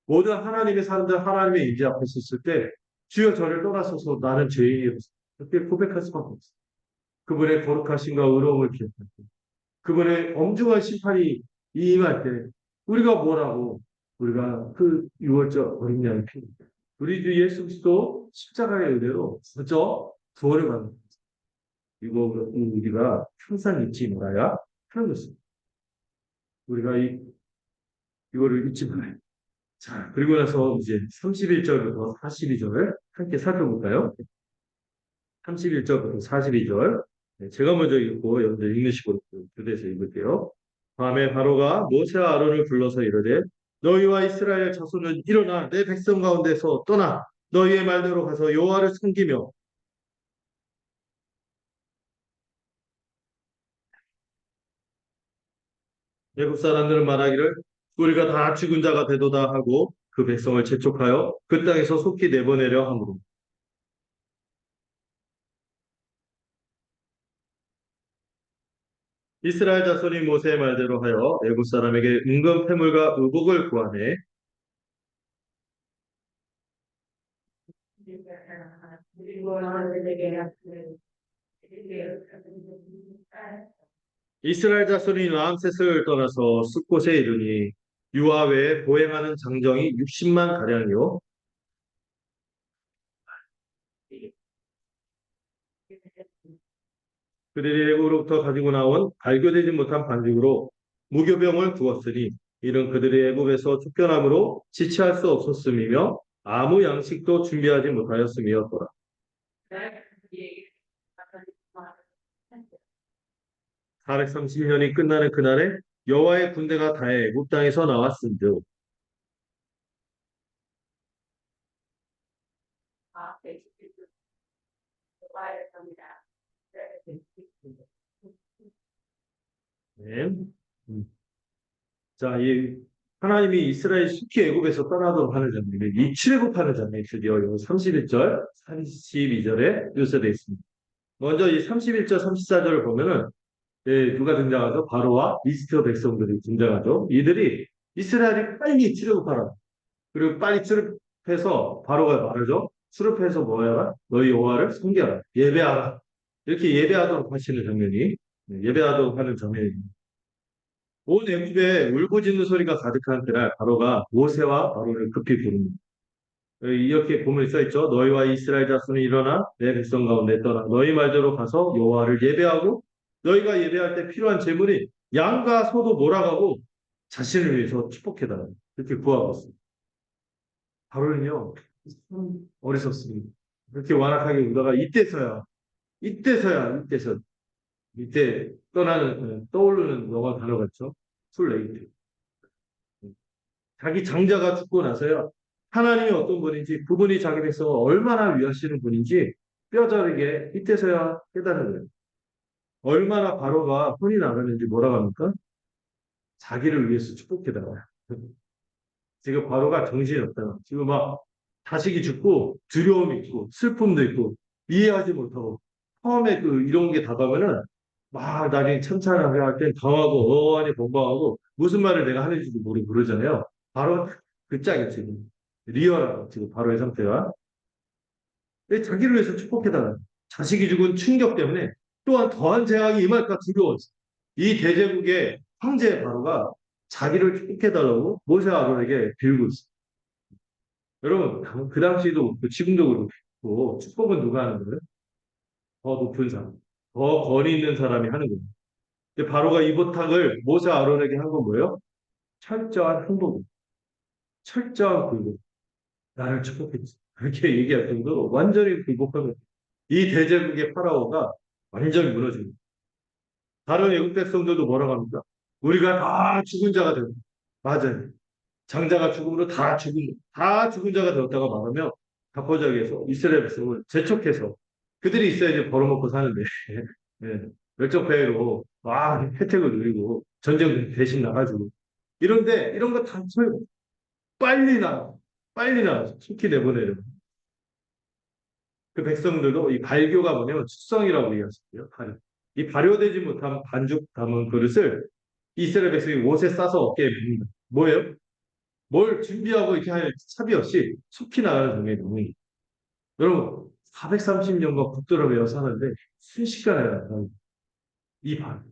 모든 하나님의 사람들 하나님의 임재 앞에 섰을 때 주여 저를 떠나소서 나는 죄인이로서 그렇게 고백할 수밖에 없어요. 그분의 거룩하심과 의로움을 기억할 때 그분의 엄중한 심판이 임할 때 우리가 뭐라고 우리가 그 유월절 어린 양의 피 우리 주 예수 그리스도 십자가의 은혜로 먼저 구원을 받는 이거 우리가 항상 잊지 말아야 하는 것입니다. 우리가 이거를 잊지 말아요. 자, 그리고 나서 이제 31절부터 42절을 함께 살펴볼까요? 31절부터 42절. 제가 먼저 읽고 여러분들 읽는 식으로 교대에서 읽을게요. 밤에 바로가 모세와 아론을 불러서 이르되 너희와 이스라엘 자손은 일어나 내 백성 가운데서 떠나 너희의 말대로 가서 여호와를 섬기며 애굽 사람들은 말하기를 우리가 다 죽은 자가 되도다 하고 그 백성을 재촉하여 그 땅에서 속히 내보내려 하므로 이스라엘 자손이 모세의 말대로 하여 애굽 사람에게 은금 패물과 의복을 구하매 이스라엘 자손이 라암셋을 떠나서 숫곳에 이르니 유아 외에 보행하는 장정이 60만 가량이요 그들이 애굽으로부터 가지고 나온 발교되지 못한 반죽으로 무교병을 구웠으니 이는 그들이 애굽에서 쫓겨남으로 지체할 수 없었음이며 아무 양식도 준비하지 못하였음이었더라. 430년이 끝나는 그날에 여호와의 군대가 다해 애굽 땅에서 나왔은즉 네. 음. 자, 이 하나님이 이스라엘 숙히 애굽에서 떠나도록 하는 장면이 이 출애굽하는 장면이 드디어 31절, 32절에 묘사되어 있습니다. 먼저 이 31절, 34절을 보면은 누가 등장하죠? 바로와 이스라엘 백성들이 등장하죠. 이들이 이스라엘이 빨리 출애굽하라. 그리고 빨리 출애굽해서 바로가 말하죠. 출애굽해서 뭐해라? 너희 여호와를 섬겨라. 예배하라. 이렇게 예배하도록 하시는 장면이 예배하도록 하는 장면입니다. 온 애굽에 울부짖는 소리가 가득한 그날 바로가 모세와 아론을 급히 부릅니다. 이렇게 보면 써 있죠. 너희와 이스라엘 자손이 일어나 내 백성 가운데 떠나 너희 말대로 가서 여호와를 예배하고 너희가 예배할 때 필요한 제물이 양과 소도 몰아가고 자신을 위해서 축복해달라. 이렇게 구하고 있습니다. 바로는요 어리석습니다. 그렇게 완악하게 울다가 이때서 이때 떠오르는 영어 단어가 있죠. 풀레이트. 자기 장자가 죽고 나서요. 하나님이 어떤 분인지 그분이 자기 백성을 얼마나 위하시는 분인지 뼈저리게 이때서야 깨달은 거예요. 얼마나 바로가 혼이 나가는지 뭐라고 합니까? 자기를 위해서 축복해달라. 지금 바로가 정신이 없다. 지금 막 자식이 죽고 두려움이 있고 슬픔도 있고 이해하지 못하고 처음에 이런 게 다가오면은 막 나중에 천천히 할땐 당하고 어안이 번방하고 무슨 말을 내가 하는지도 모르고 그러잖아요. 바로 그 짝이 지금 리얼한 지금 바로의 상태가 자기를 위해서 축복해달라. 자식이 죽은 충격 때문에 또한 더한 재앙이 임할까 두려웠어. 이 대제국의 황제 바로가 자기를 축복해달라고 모세 아론에게 빌고 있어. 여러분 그 당시도 지금도 그렇고 축복은 누가 하는 거예요? 더 높은 사람, 더 권위 있는 사람이 하는 거예요. 근데 바로가 이 부탁을 모세 아론에게 한 건 뭐예요? 철저한 행복, 철저한 굴복. 나를 축복했지. 그렇게 얘기할 정도로 완전히 굴복하는 이 대제국의 파라오가 완전히 무너집니다. 다른 애국 백성들도 뭐라고 합니까? 우리가 다 죽은 자가 되고 맞아요. 장자가 죽음으로 다 죽은 자가 되었다가 말하며 각고자기에서 이스라엘 백성을 재촉해서 그들이 있어야 이제 벌어먹고 사는데 예, 멸족배로 막 혜택을 누리고 전쟁 대신 나가지고 이런데 이런 거다 빨리 빨리 속히 내보내려. 그 백성들도 이 발교가 뭐냐면 축성이라고 얘기하셨어요. 이 발효되지 못한 반죽 담은 그릇을 이스라엘 백성이 옷에 싸서 어깨에 맵니다. 뭐예요? 뭘 준비하고 이렇게 할 차비 없이 속히 나가는 장면이 너무 여러분 430년간 붙들어 매어 사는데 순식간에 나가는 이 반,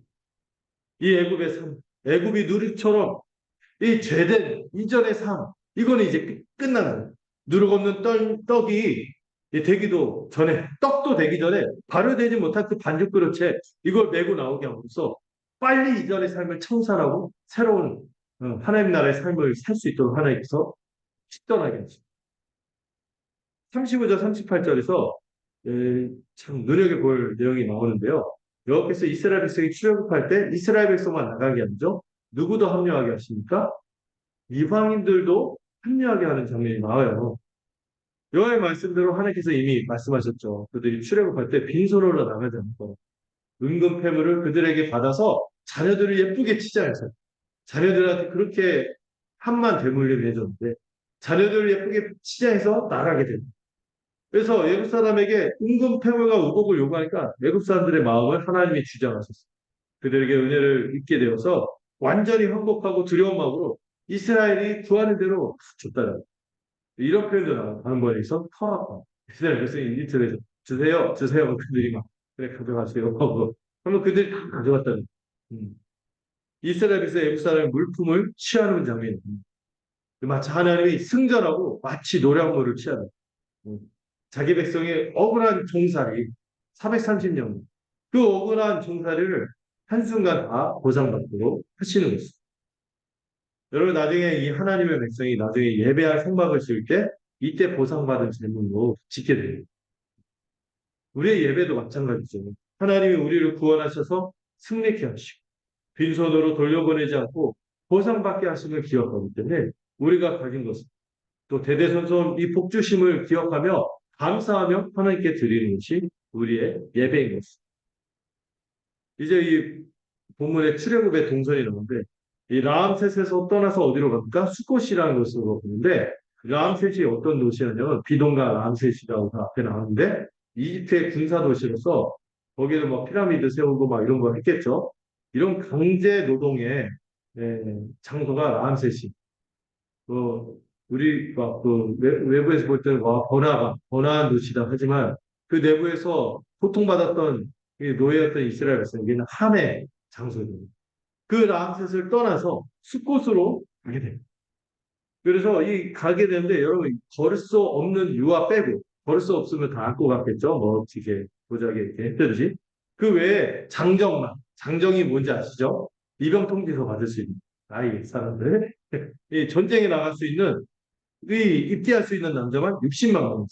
이 애굽의 삶, 애굽이 누리처럼 이 죄된 이전의 삶, 이거는 이제 끝난 거예요. 누룩 없는 떡이 되기도 전에, 떡도 되기 전에 발효되지 못한 그 반죽 그릇에 이걸 메고 나오게 함으로써 빨리 이전의 삶을 청산하고 새로운 하나님 나라의 삶을 살 수 있도록 하나님께서 식전하게 하십니다. 35절, 38절에서 참 눈여겨볼 내용이 나오는데요. 여호와께서 이스라엘 백성이 출애굽할 때 이스라엘 백성만 나가게 하죠. 누구도 합류하게 하십니까? 이방인들도 합류하게 하는 장면이 나와요. 여호와의 말씀대로 하나님께서 이미 말씀하셨죠. 그들이 출애굽할 때 빈손으로 나가지 않고 은금 패물을 그들에게 받아서 자녀들을 예쁘게 치장해서 자녀들한테 그렇게 한만 대물림을 해줬는데 자녀들을 예쁘게 치장해서 나가게 됩니다. 그래서 외국 사람에게 은금 패물과 우복을 요구하니까 외국 사람들의 마음을 하나님이 주장하셨어요. 그들에게 은혜를 입게 되어서 완전히 헌복하고 두려운 마음으로 이스라엘이 구하는 대로 줬다는 이런 표현도 나와요. 다른 번에서 터아파 이스라엘 백성이 이집트에서 주세요, 주세요. 그들이 막 그래 가져가세요 하고 그러면 그들이 다 가져갔다는 이스라엘 백성 외국 사람의 물품을 취하는 장면입니다. 마치 하나님이 승전하고 마치 노량물을 취하는 자기 백성의 억울한 종살이 430년 그 억울한 종살이를 한순간 다 보상받도록 하시는 것입니다. 여러분 나중에 이 하나님의 백성이 나중에 예배할 생각을 지을 때 이때 보상받은 제물로 짓게 됩니다. 우리의 예배도 마찬가지죠. 하나님이 우리를 구원하셔서 승리케 하시고 빈손으로 돌려보내지 않고 보상받게 하심을 기억하기 때문에 우리가 가진 것은 또 대대손손 이 복주심을 기억하며 감사하며 하나님께 드리는 것이 우리의 예배인 것입니다. 이제 이 본문에 출애굽의 동선이 나오는데 이 라암셋에서 떠나서 어디로 갑니까? 수꽃이라는 곳으로 가는데 라암셋이 어떤 도시냐면 비동과 라암셋이라고 앞에 나오는데 이집트의 군사 도시로서 거기도 막 피라미드 세우고 막 이런 거 했겠죠. 이런 강제 노동의 장소가 라암셋이 우리 막그 외부에서 볼 때는 와 번화한 도시다 하지만 그 내부에서 고통받았던 노예였던 이스라엘 백성에게는 함의 장소입니다. 그 라암셋을 떠나서 숲곳으로 가게 됩니다. 그래서 이 가게 되는데 여러분 걸을 수 없는 유아 빼고 걸을 수 없으면 다 안고 갔겠죠. 뭐 어떻게 보자게 이렇게 했든지 그 외에 장정이 뭔지 아시죠? 입영 통지서 받을 수 있는 아이 사람들 이 전쟁에 나갈 수 있는 이 입대할 수 있는 남자만 60만 명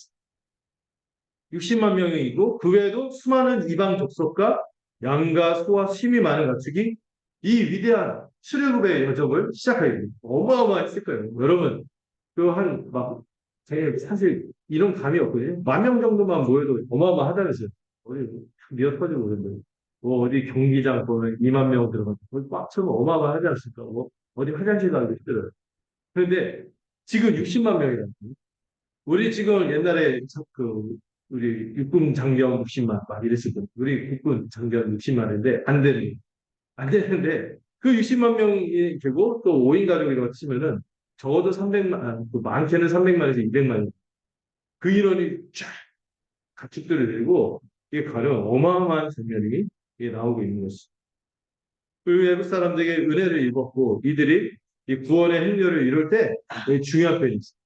60만 명이고 그 외에도 수많은 이방 족속과 양과 소와 심이 많은 가축이 이 위대한 출애굽의 여정을 시작하게 됩니다. 어마어마했을 거예요. 여러분 그한막 사실 이런 감이 없거든요. 10,000명 정도만 모여도 어마어마하다면서요. 어디 미어 터지고 그러는데 뭐 어디 경기장 보면 2만 명 들어가고 꽉 차면 어마어마하지 않습니까? 뭐 어디 화장실 가기 힘들어요. 그런데 지금 60만 명이라는 거예요. 우리 지금 옛날에 그 우리 육군 장병 60만 막 이랬을 때 우리 국군 장병 60만인데 안 되는데 그 60만 명이 되고 또 5인 가족이라고 치면은 적어도 300만 많게는 300만에서 200만 그 인원이 쫙 가축들을 들고 이게 가령 어마어마한 장면이 나오고 있는 것이 그 외국 사람들에게 은혜를 입었고 이들이 이 구원의 행렬을 이룰 때 중요한 표현이 있어요.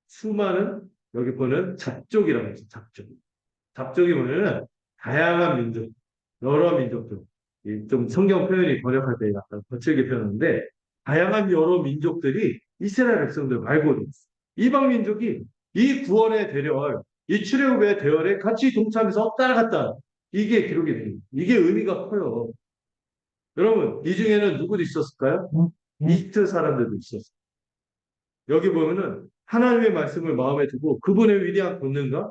수많은 여기 보는 잡족이라고 했죠. 잡족이 뭐냐면 다양한 민족, 여러 민족들. 좀 성경 표현이 번역할 때 약간 거칠게 표현하는데 다양한 여러 민족들이 이스라엘 백성들 말고도 이방 민족이 이 구원의 대열, 이 출애굽의 대열에 같이 동참해서 따라갔다. 이게 기록이 됩니다. 이게 의미가 커요. 여러분 이 중에는 누구도 있었을까요? 이집트 사람들도 있었어요. 여기 보면은 하나님의 말씀을 마음에 두고 그분의 위대한 권능과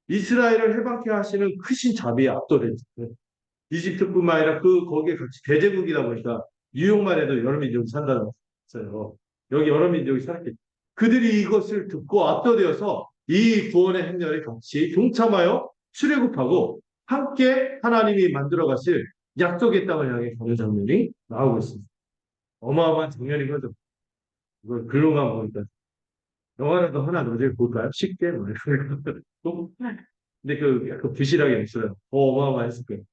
이스라엘을 해방케 하시는 크신 자비에 압도됐어요. 이집트뿐만 아니라 거기에 같이 대제국이다 보니까 뉴욕만 해도 여러 민족이 산다는 거였어요. 여기 여러 민족이 살았겠죠. 그들이 이것을 듣고 압도되어서 이 구원의 행렬에 같이 동참하여 출애굽하고 함께 하나님이 만들어 가실 약속의 땅을 향해 가는 장면이 나오고 있습니다. 어마어마한 장면인 거죠. 이걸 글로만 보니까 영화라도 하나 넣어줄 볼까요? 쉽게 뭐 이런 거. 근데 그 약간 부실하게 했어요. 어마어마했을 거예요.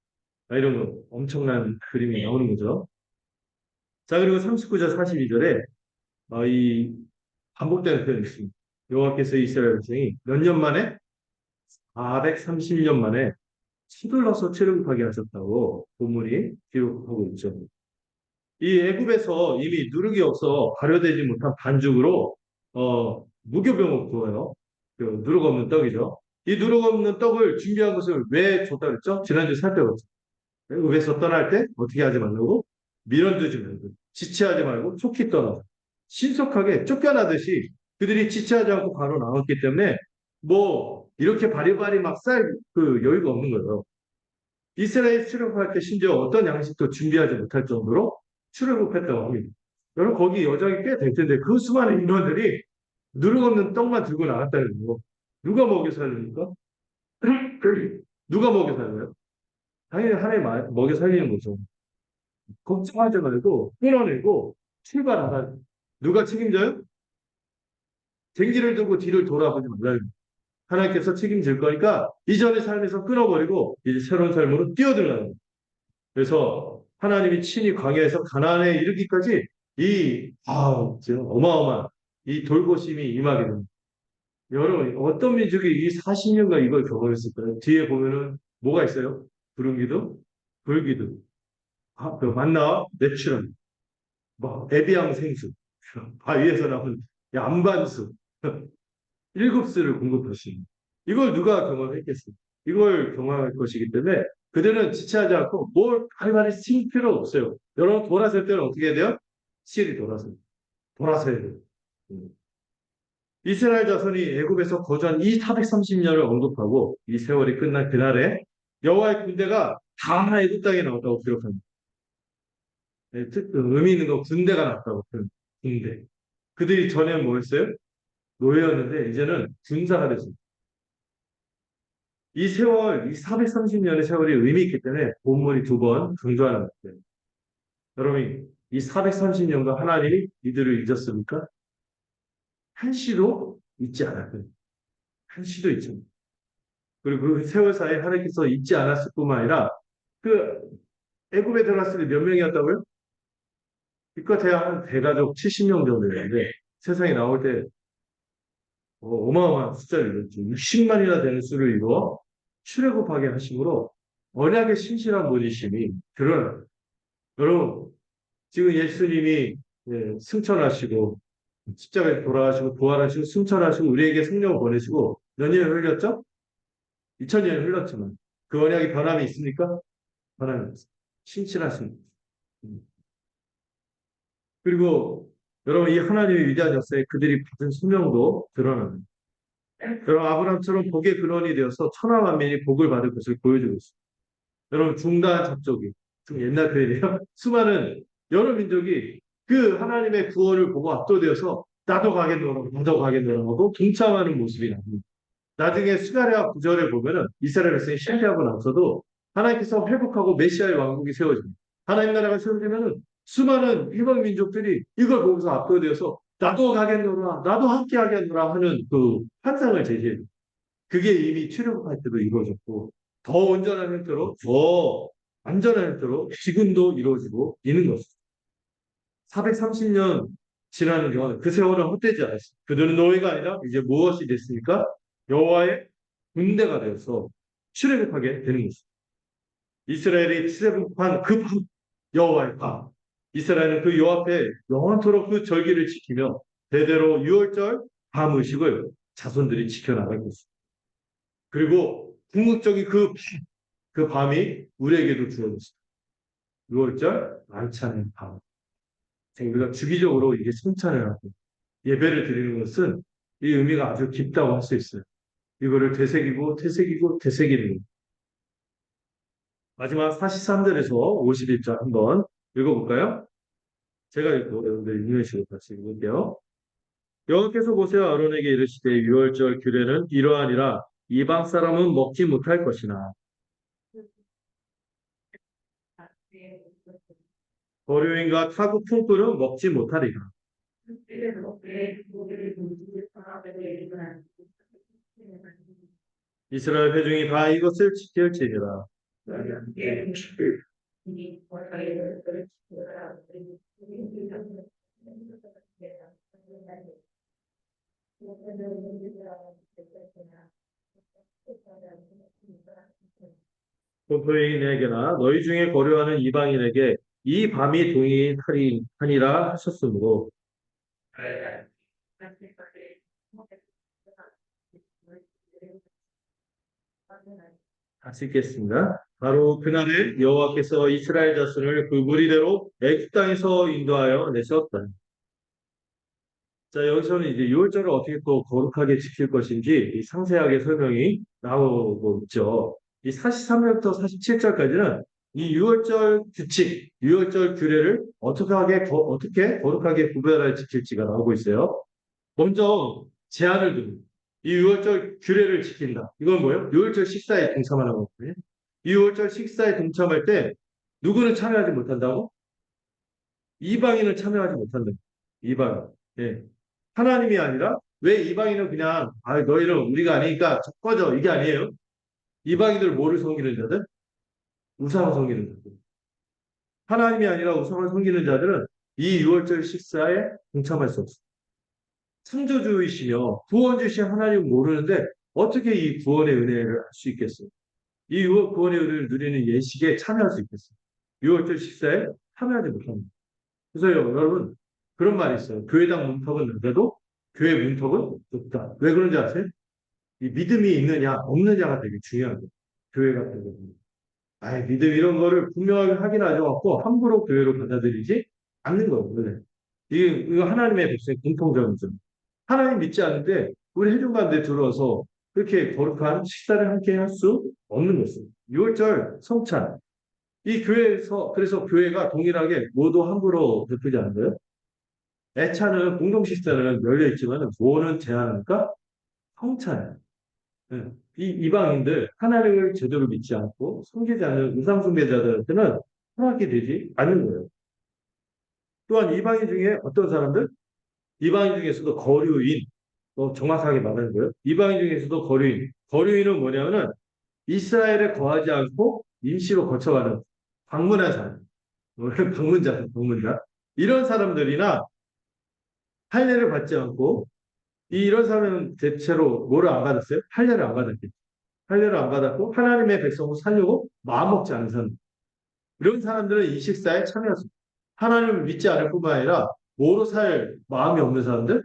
아, 이런 거 엄청난 그림이 나오는 거죠. 자, 그리고 39절 42절에 이 반복되는 표현이 있습니다. 여호와께서 이스라엘 백성이 몇 년 만에 430년 만에 서둘러서 출애굽하게 하셨다고 본문이 기록하고 있죠. 이 애굽에서 이미 누룩이 없어 발효되지 못한 반죽으로 무교병을 구워요. 그 누룩 없는 떡이죠. 이 누룩 없는 떡을 준비한 것을 왜 줬다 그랬죠? 지난주에 살펴봤죠. 애굽에서 떠날 때 어떻게 하지 말라고? 미련두지 말고 지체하지 말고 촉히 떠나 신속하게 쫓겨나듯이 그들이 지체하지 않고 바로 나왔기 때문에 뭐 이렇게 바리바리 막 쌀 그 여유가 없는 거예요. 이스라엘 출애굽할 때 심지어 어떤 양식도 준비하지 못할 정도로 출애굽했다고 합니다. 여러분 거기 여정이 꽤 될 텐데 그 수많은 인원들이 누룩 없는 떡만 들고 나갔다는 거. 누가 먹여 살립니까? 누가 먹여 살려요? 당연히 하나님 먹여 살리는 거죠. 걱정하지 말고 끌어내고 출발하라. 누가 책임져요? 쟁기를 두고 뒤를 돌아보지 말라요. 하나님께서 책임질 거니까 이전의 삶에서 끊어버리고 이제 새로운 삶으로 뛰어들어가는 거예요. 그래서 하나님이 친히 광야에서 가나안에 이르기까지 지금 어마어마한 이 돌보심이 임하게 됩니다. 여러분, 어떤 민족이 이 40년간 이걸 경험했을까요? 뒤에 보면은 뭐가 있어요? 구름기둥, 불기둥, 그 만나와 내추럴, 뭐 에비앙 생수, 바위에서 나온 양반수, 일곱 수를 공급하시는 이걸 누가 경험했겠습니까? 이걸 경험할 것이기 때문에 그들은 지체하지 않고 뭘 할말이 칠 필요 없어요. 여러분 돌아설 때는 어떻게 해야 돼요? 실이 돌아서야 돼요. 음. 이스라엘 자손이 애굽에서 거주한 이 430년을 언급하고 이 세월이 끝난 그날에 여호와의 군대가 다 애굽 땅에 나왔다고 기록합니다. 네, 의미 있는 거 군대가 나왔다고 군대. 그들이 전에는 뭐였어요? 노예였는데 이제는 군사가 됐습니다. 이 세월, 이 430년의 세월이 의미 있기 때문에 본문이 두 번 강조하는 것같요 여러분, 이 430년간 하나님이 이들을 잊었습니까? 한시도 잊지 않았거든요. 한시도 잊지 않았어요. 그리고 그 세월 사이에 하나님께서 잊지 않았을 뿐만 아니라 그 애굽에 들어갔을 때 몇 명이었다고요? 기껏해야 한 대가족 70명 정도였는데 세상에 나올 때 어마어마한 숫자를 이뤘죠. 60만이나 되는 수를 이루어 출애굽하게 하심으로 언약의 신실한 분이심이 드러나요. 여러분, 지금 예수님이 승천하시고 십자가에 돌아가시고 부활하시고 승천하시고 우리에게 성령을 보내시고 몇 년을 흘렸죠? 2000년을 흘렀지만 그 언약이 변함이 있습니까? 변함이 없습니다. 신실하십니다. 그리고 여러분 이 하나님의 위대한 역사에 그들이 받은 소명도 드러납니다. 여러분 아브라함처럼 복의 근원이 되어서 천하 만민이 복을 받을 것을 보여주고 있습니다. 여러분 중다한 잡족이 좀 옛날 표현이에요. 수많은 여러 민족이 그 하나님의 구원을 보고 압도되어서 나도 가겠노라 나도 가겠노라 하고 동참하는 모습이 나옵니다. 나중에 스가랴 9절에 보면은 이스라엘 백성이 실패하고 나서도 하나님께서 회복하고 메시아의 왕국이 세워집니다. 하나님 나라가 세워지면은 수많은 이방 민족들이 이걸 보면서 압도되어서 나도 가겠노라 나도 함께 하겠노라 하는 그 환상을 제시해요. 그게 이미 출애굽할 때도 이루어졌고 더 온전한 형태로 더 안전한 형태로 지금도 이루어지고 있는 것입니다. 430년 지나는 동안 그 세월은 헛되지 않았습니다. 그들은 노예가 아니라 이제 무엇이 됐습니까? 여호와의 군대가 되어서 출애굽하게 되는 것입니다. 이스라엘이 출애굽한 그 밤, 여호와의 밤. 이스라엘은 그 여호와 앞에 영원토록 그 절기를 지키며 대대로 유월절 밤 의식을 자손들이 지켜나갈 것입니다. 그리고 궁극적인 그 밤이 우리에게도 주어졌습니다. 6월절 만찬의 밤. 우리가 주기적으로 이게 성찬을 하고 예배를 드리는 것은 이 의미가 아주 깊다고 할 수 있어요. 이거를 되새기고 되새기고 되새기는 거예요. 마지막 43절에서 51절 한번 읽어볼까요? 제가 읽고 여러분들 읽는 식으로 같이 읽을게요. 여호와께서 모세와 아론에게 이르시되 유월절 규례는 이러하니라 이방 사람은 먹지 못할 것이나 거류인과 타국 품꾼은 먹지 못하리라. 이스라엘 회중이 다 이것을 지킬지니라. 본토인에게나 너희 중에 거류하는 이방인에게 이 밤이 동일하니라 하셨으므로 다시 읽겠습니다. 바로 그날에 여호와께서 이스라엘 자손을 그 무리대로 애굽 땅에서 인도하여 내셨다. 자, 여기서는 이제 유월절을 어떻게 또 거룩하게 지킬 것인지 이 상세하게 설명이 나오고 있죠. 이 43절부터 47절까지는 이 유월절 규칙, 유월절 규례를 어떻게 거룩하게 구별하여 지킬지가 나오고 있어요. 먼저 제한을 둡니다. 이 유월절 규례를 지킨다. 이건 뭐예요? 유월절 식사에 동참하는 거거든요. 이 유월절 식사에 동참할 때 누구는 참여하지 못한다고? 이방인은 참여하지 못한다. 이방인. 예. 하나님이 아니라 왜 이방인은 그냥 너희는 우리가 아니니까 꺼져 이게 아니에요. 이방인들 뭐를 섬기는 자들? 우상을 섬기는 자들. 하나님이 아니라 우상을 섬기는 자들은 이 유월절 식사에 동참할 수 없어요. 창조주이시며 구원주신 하나님을 모르는데 어떻게 이 구원의 은혜를 할 수 있겠어요? 이 구원의 은혜를 누리는 예식에 참여할 수 있겠어요? 유월절 식사에 참여하지 못합니다. 그래서 여러분 그런 말이 있어요. 교회당 문턱은 낮아도 교회 문턱은 높다. 왜 그런지 아세요? 이 믿음이 있느냐 없느냐가 되게 중요한 거예요. 교회 같은 경우는. 믿음 이런 거를 분명하게 확인하지 않고 함부로 교회로 받아들이지 않는 거예요. 이거 하나님의 백성의 공통점이죠. 하나님 믿지 않는데 우리 회중 가운데 들어와서 그렇게 거룩한 식사를 함께 할 수 없는 것입니다. 6월절 성찬. 이 교회에서 그래서 교회가 동일하게 모두 함부로 베푸지 않는데요. 애차는 공동 식사는 열려 있지만 뭐는 제한하니까 성찬. 예. 이 이방인들 하나님을 제대로 믿지 않고 섬기지 않는 우상 숭배자들한테는 허락이 되지 않는 거예요. 또한 이방인 중에 어떤 사람들? 이방인 중에서도 거류인, 정확하게 말하는 거예요. 이방인 중에서도 거류인. 거류인은 뭐냐면은 이스라엘에 거하지 않고 임시로 거쳐가는 방문한 사람. 방문자. 이런 사람들이나 할례를 받지 않고 이런 사람은 대체로 뭐를 안 받았어요? 할례를 안 받았겠죠. 할례를 안 받았고 하나님의 백성을 살려고 마음먹지 않은 사람. 이런 사람들은 이 식사에 참여했습니다. 하나님을 믿지 않을 뿐만 아니라 뭐로 살 마음이 없는 사람들,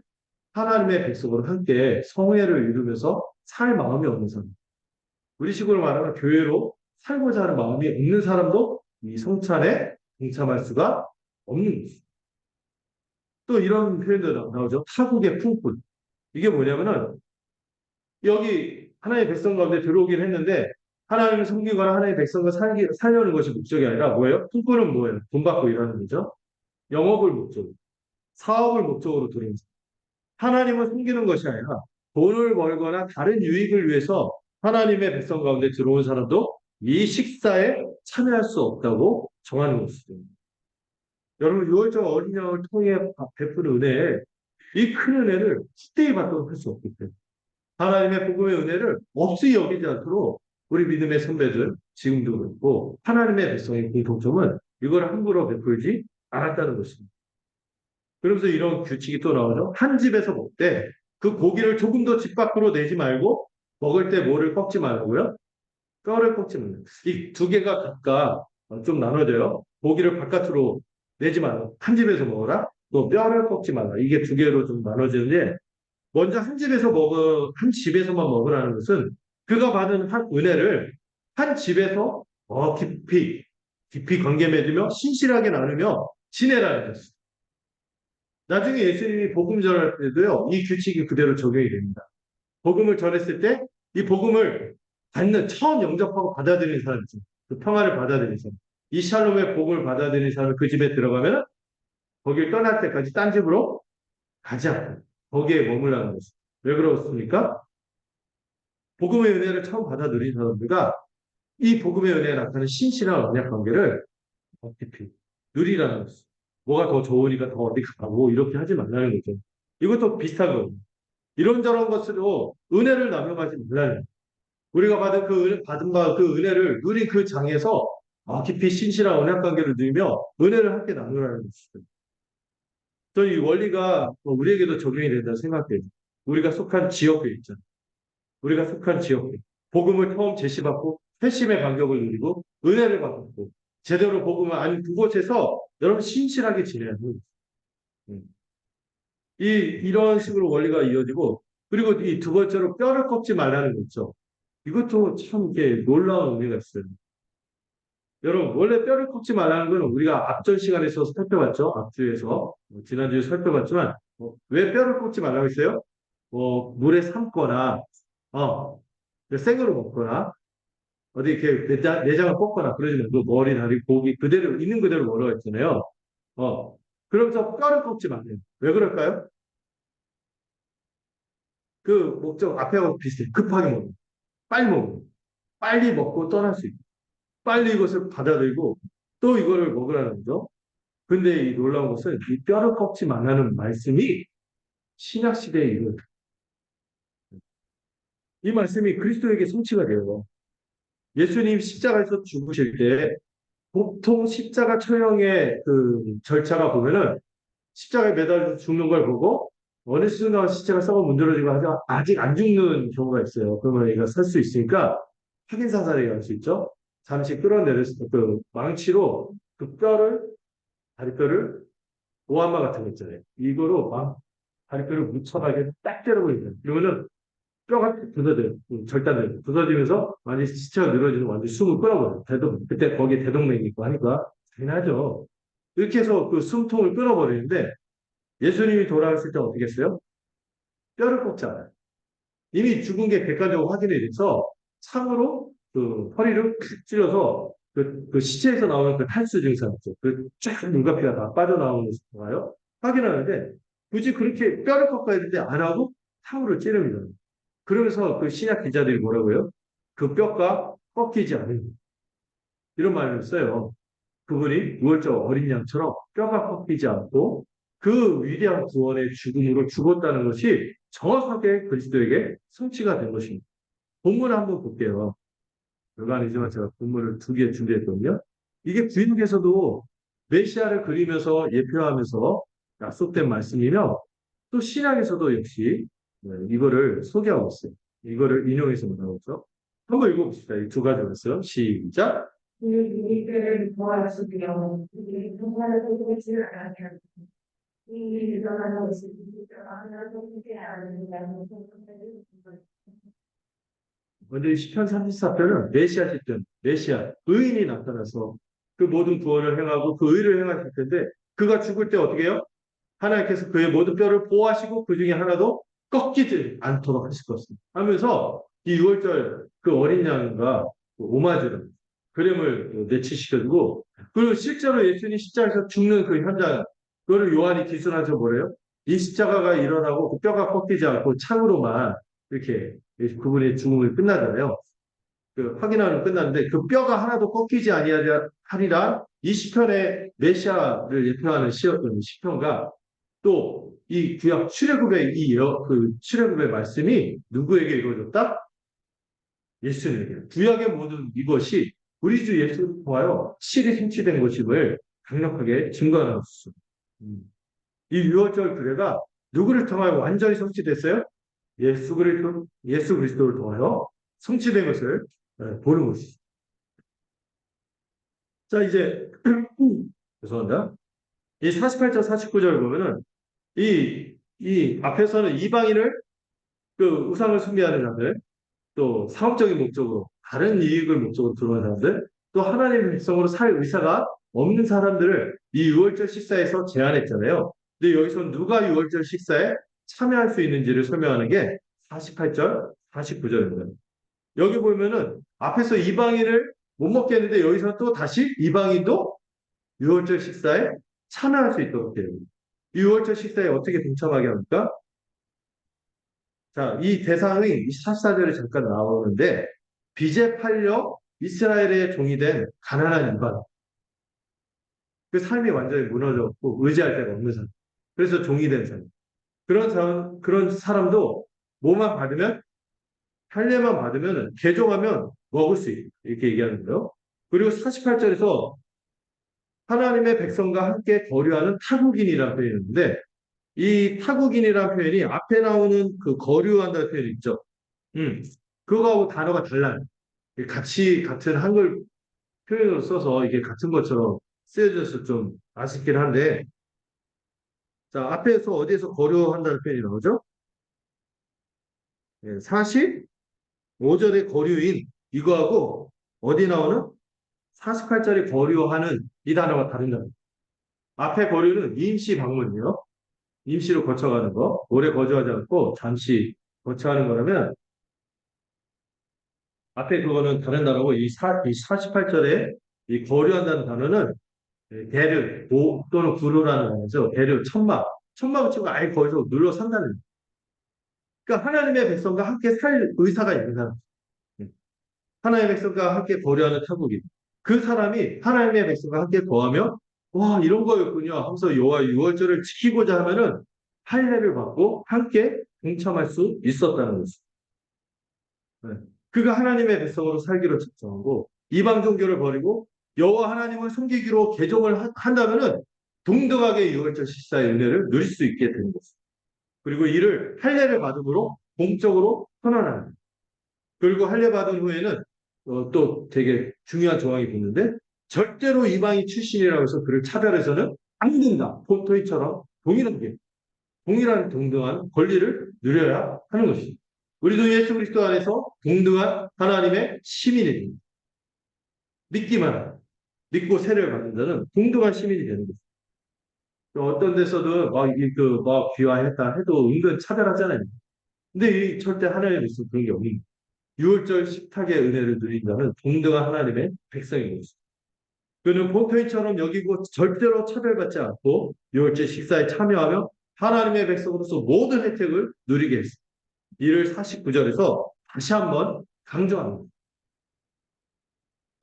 하나님의 백성으로 함께 성회를 이루면서 살 마음이 없는 사람. 우리 식으로 말하면 교회로 살고자 하는 마음이 없는 사람도 이 성찬에 동참할 수가 없는 거죠. 또 이런 표현도 나오죠. 타국의 품꾼. 이게 뭐냐면은 여기 하나님의 백성 가운데 들어오긴 했는데 하나님을 섬기거나 하나님의 백성을 살려는 것이 목적이 아니라 뭐예요? 품꾼은 뭐예요? 돈 받고 일하는 거죠. 영업을 목적으로, 사업을 목적으로 들어온 거죠. 하나님을 섬기는 것이 아니라 돈을 벌거나 다른 유익을 위해서 하나님의 백성 가운데 들어온 사람도 이 식사에 참여할 수 없다고 정하는 것이죠. 여러분, 유월절 어린 양을 통해 베푸는 은혜에 이 큰 은혜를 헛되이 받도록 할 수 없기 때문에 하나님의 복음의 은혜를 없이 여기지 않도록 우리 믿음의 선배들 지금도 그렇고 하나님의 백성의 공통점은 이걸 함부로 베풀지 않았다는 것입니다. 그러면서 이런 규칙이 또 나오죠. 한 집에서 먹되 그 고기를 조금 더 집 밖으로 내지 말고 먹을 때 뭐를 꺾지 말고요. 뼈를 꺾지 말고. 이 두 개가 각각 좀 나눠져요. 고기를 바깥으로 내지 말고 한 집에서 먹어라. 또 뼈를 꺾지 말라. 이게 두 개로 좀 나눠지는데 먼저 한 집에서만 먹으라는 것은 그가 받은 한 은혜를 한 집에서 깊이 관계 맺으며 신실하게 나누며 지내라는 것입니다. 나중에 예수님이 복음 전할 때도요, 이 규칙이 그대로 적용이 됩니다. 복음을 전했을 때 이 복음을 처음 영접하고 받아들이는 사람이죠. 그 평화를 받아들이는 사람. 이 샬롬의 복음을 받아들이는 사람은 그 집에 들어가면 거길 떠날 때까지 딴 집으로 가지 않고 거기에 머물라는 것입니다. 왜 그렇습니까? 복음의 은혜를 처음 받아들인 사람들과 이 복음의 은혜에 나타나는 신실한 언약 관계를 깊이 누리라는 거죠. 뭐가 더 좋으니까 더 어디 가고 이렇게 하지 말라는 거죠. 이것도 비슷한 거예요. 이런저런 것으로 은혜를 남용하지 말라는 거예요. 우리가 받은 그 받은 바 그 은혜를 누린 그 장에서 깊이 신실한 언약 관계를 누리며 은혜를 함께 나누라는 것이죠. 저는 이 원리가 우리에게도 적용이 된다 생각해요. 우리가 속한 지역에 있잖아요. 우리가 속한 지역에 복음을 처음 제시받고 회심의 반격을 누리고 은혜를 받고 제대로 복음을 아닌 그곳에서 여러분 신실하게 지내야 돼요. 음. 이런 식으로 원리가 이어지고 그리고 이 두 번째로 뼈를 꺾지 말라는 거 있죠. 이것도 참 이게 놀라운 의미가 있어요. 여러분, 원래 뼈를 꺾지 말라는 건 우리가 앞전 시간에서 살펴봤죠. 앞주에서. 지난주에 살펴봤지만, 왜 뼈를 꺾지 말라고 했어요? 물에 삶거나, 어, 생으로 먹거나, 어디 이렇게 내장을 꺾거나, 그러지 말고 머리, 다리, 고기 그대로, 있는 그대로 먹으라고 했잖아요. 어, 그러면서 뼈를 꺾지 말래요. 왜 그럴까요? 그 목적 앞에하고 비슷해요. 급하게 먹는. 빨리 먹는. 빨리 먹고 떠날 수 있고, 빨리 이것을 받아들이고, 또 이거를 먹으라는 거죠. 근데 이 놀라운 것은 이 뼈를 꺾지 말라는 말씀이 신약 시대에 이르 이 말씀이 그리스도에게 성취가 돼요. 예수님 십자가에서 죽으실 때 보통 십자가 처형의 그 절차가 보면은 십자가에 매달려서 죽는 걸 보고 어느 순간 십자가 썩어 문드러지고 하자 아직 안 죽는 경우가 있어요. 그러면 얘가 살 수 있으니까 확인 사살에 갈 수 있죠. 잠시 끌어내렸을 그 망치로 그 뼈를 다리뼈를 오한마 같은 거 있잖아요. 이거로 막 다리뼈를 묻혀가게 딱 때려버립니다. 그러면은 뼈가 부서져요. 절단돼요. 부서지면서 완전히 시체가 늘어지는 완전히 숨을 끊어버려요. 그때 거기에 대동맥이 있고 하니까 당연하죠. 이렇게 해서 그 숨통을 끊어버리는데 예수님이 돌아왔을 때 어떻게 했어요? 뼈를 꺾지 않아요. 이미 죽은 게 객관적으로 확인이 돼서 창으로 그 허리를 푹 찔러서 그 시체에서 나오는 그 탈수 증상 있죠. 그쫙 눈가피가 다 빠져나오는 거예요. 확인하는데 굳이 그렇게 뼈를 꺾어야 되는데 안 하고 탕으로 찌릅니다. 그러면서 그 신약 기자들이 뭐라고요? 그 뼈가 꺾이지 않은 이런 말을 써요. 그분이 우월적 어린 양처럼 뼈가 꺾이지 않고 그 위대한 구원의 죽음으로 죽었다는 것이 정확하게 그리스도에게 성취가 된 것입니다. 본문을 한번 볼게요. 별거 아니지만 제가 본문을 두 개 준비했거든요. 이게 구약에서도 메시아를 그리면서 예표하면서 약속된 말씀이며 또 신약에서도 역시 이거를 소개하고 있어요. 이거를 인용해서 말하고 있죠. 한번 읽어봅시다. 이 두 가지 말씀. 시작. 이들을 도와주며 이들이 동반을 되지를 않게 이 일어나는 것을 하나님께 아니라는 생각을 먼저 시편 34편은 메시아 시편, 메시아, 의인이 나타나서 그 모든 구원을 행하고 그 의를 행하실 텐데 그가 죽을 때 어떻게 해요? 하나님께서 그의 모든 뼈를 보호하시고 그 중에 하나도 꺾이지 않도록 하실 것입니다. 하면서 이 6월절 그 어린 양과 그 오마주를 그림을 내치시켜주고 그리고 실제로 예수님이 십자가에서 죽는 그 현장 그거를 요한이 기술하셔 뭐래요? 이 십자가가 일어나고 그 뼈가 꺾이지 않고 창으로만 이렇게 그분의 죽음을 끝나잖아요. 그 확인하는 끝났는데 그 뼈가 하나도 꺾이지 아니하리라 이 시편의 메시아를 예표하는 시편과 또 이 구약 출애굽의 그 출애굽의 말씀이 누구에게 이루어졌다? 예수님에게. 구약의 모든 이것이 우리 주 예수를 통하여 실이 성취된 것임을 강력하게 증거하는 것입니다. 이 유월절 규례가 누구를 통하여 완전히 성취됐어요? 예수 그리스도를 통하여 성취된 것을 보는 것이죠. 자, 이제, 죄송합니다. 이 48절, 49절을 보면은, 이 앞에서는 이방인을 그 우상을 숭배하는 자들, 또 사업적인 목적으로, 다른 이익을 목적으로 들어온 사람들, 또 하나님의 백성으로 살 의사가 없는 사람들을 이 유월절 식사에서 제안했잖아요. 근데 여기서 누가 유월절 식사에 참여할 수 있는지를 설명하는 게 48절, 49절입니다. 여기 보면은 앞에서 이방인을 못 먹게 했는데 여기서 또 다시 이방인도 유월절 식사에 참여할 수 있도록 돼요. 이 유월절 식사에 어떻게 동참하게 합니까? 자, 이 대상이 44절에 잠깐 나오는데 빚에 팔려 이스라엘의 종이 된 가난한 이방. 그 삶이 완전히 무너졌고 의지할 데가 없는 사람. 그래서 종이 된 사람. 그런 사람도 뭐만 받으면 할례만 받으면 개종하면 먹을 수 있다. 이렇게 얘기하는 거예요. 그리고 48절에서 하나님의 백성과 함께 거류하는 타국인이라는 표현이 있는데 이 타국인이라는 표현이 앞에 나오는 그 거류한다는 표현이 있죠. 음, 그거하고 단어가 달라요. 같이 같은 한글 표현을 써서 이게 같은 것처럼 쓰여져서 좀 아쉽긴 한데 자 앞에서 어디에서 거류한다는 표현이 나오죠? 45절의 거류인 이거하고 어디 나오는 48절의 거류하는 이 단어가 다른 단어. 앞에 거류는 임시 방문이요. 임시로 거쳐가는 거. 오래 거주하지 않고 잠시 거쳐하는 거라면 앞에 그거는 다른 단어고 이 48절에 이 거류한다는 단어는 게르, 또는 구루라는 단어죠. 게르, 천막. 천막을 치고 아예 거기서 눌러 산다는 거예요. 그러니까 하나님의 백성과 함께 살 의사가 있는 사람. 하나님의 백성과 함께 거류하는 타국이. 그 사람이 하나님의 백성과 함께 거하며 와 이런 거였군요 하면서 여호와 유월절을 지키고자 하면은 할례를 받고 함께 동참할 수 있었다는 거죠. 네. 그가 하나님의 백성으로 살기로 작정하고 이방 종교를 버리고 여호와 하나님을 섬기기로 개종을 한다면은 동등하게 유월절 식사의 은혜를 누릴 수 있게 되는 거죠. 그리고 이를 할례를 받음으로 공적으로 선언하는 거예요. 그리고 할례 받은 후에는 또 되게 중요한 조항이 붙는데 절대로 이방인 출신이라고 해서 그를 차별해서는 안 된다. 포토이처럼 동일한 동등한 권리를 누려야 하는 것입니다. 우리도 예수 그리스도 안에서 동등한 하나님의 시민이 됩니다. 믿고 세례를 받는 자는 동등한 시민이 되는 것입니다. 어떤 데서도 막 귀화했다 해도 은근 차별하잖아요. 근데 이 절대 하나님의 말씀 그런 게 없는 거예요. 유월절 식탁의 은혜를 누린 자는 동등한 하나님의 백성인 것입니다. 그는 본토인처럼 여기고 절대로 차별받지 않고 유월절 식사에 참여하며 하나님의 백성으로서 모든 혜택을 누리게 했습니다. 이를 49절에서 다시 한번 강조합니다.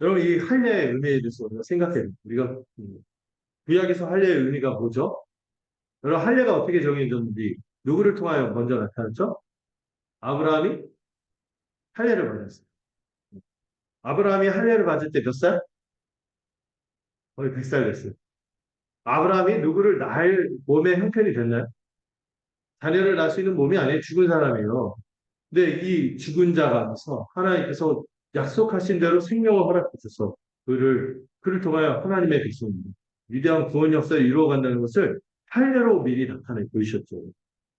여러분 이 할례의 의미에 대해서 우리가 생각해요. 우리가 구약에서 할례의 의미가 뭐죠? 여러분 할례가 어떻게 정해졌는지 누구를 통하여 먼저 나타났죠? 아브라함이 할례를 받았어요. 아브라함이 할례를 받을 때 몇 살? 거의 100살 됐어요. 아브라함이 누구를 낳을 몸의 형편이 됐나요? 자녀를 낳을 수 있는 몸이 아니에요. 죽은 사람이에요. 근데 이 죽은 자가 와서 하나님께서 약속하신 대로 생명을 허락하셔서 그를 통하여 하나님의 백성입니다. 위대한 구원 역사를 이루어간다는 것을 할례로 미리 나타내 보이셨죠.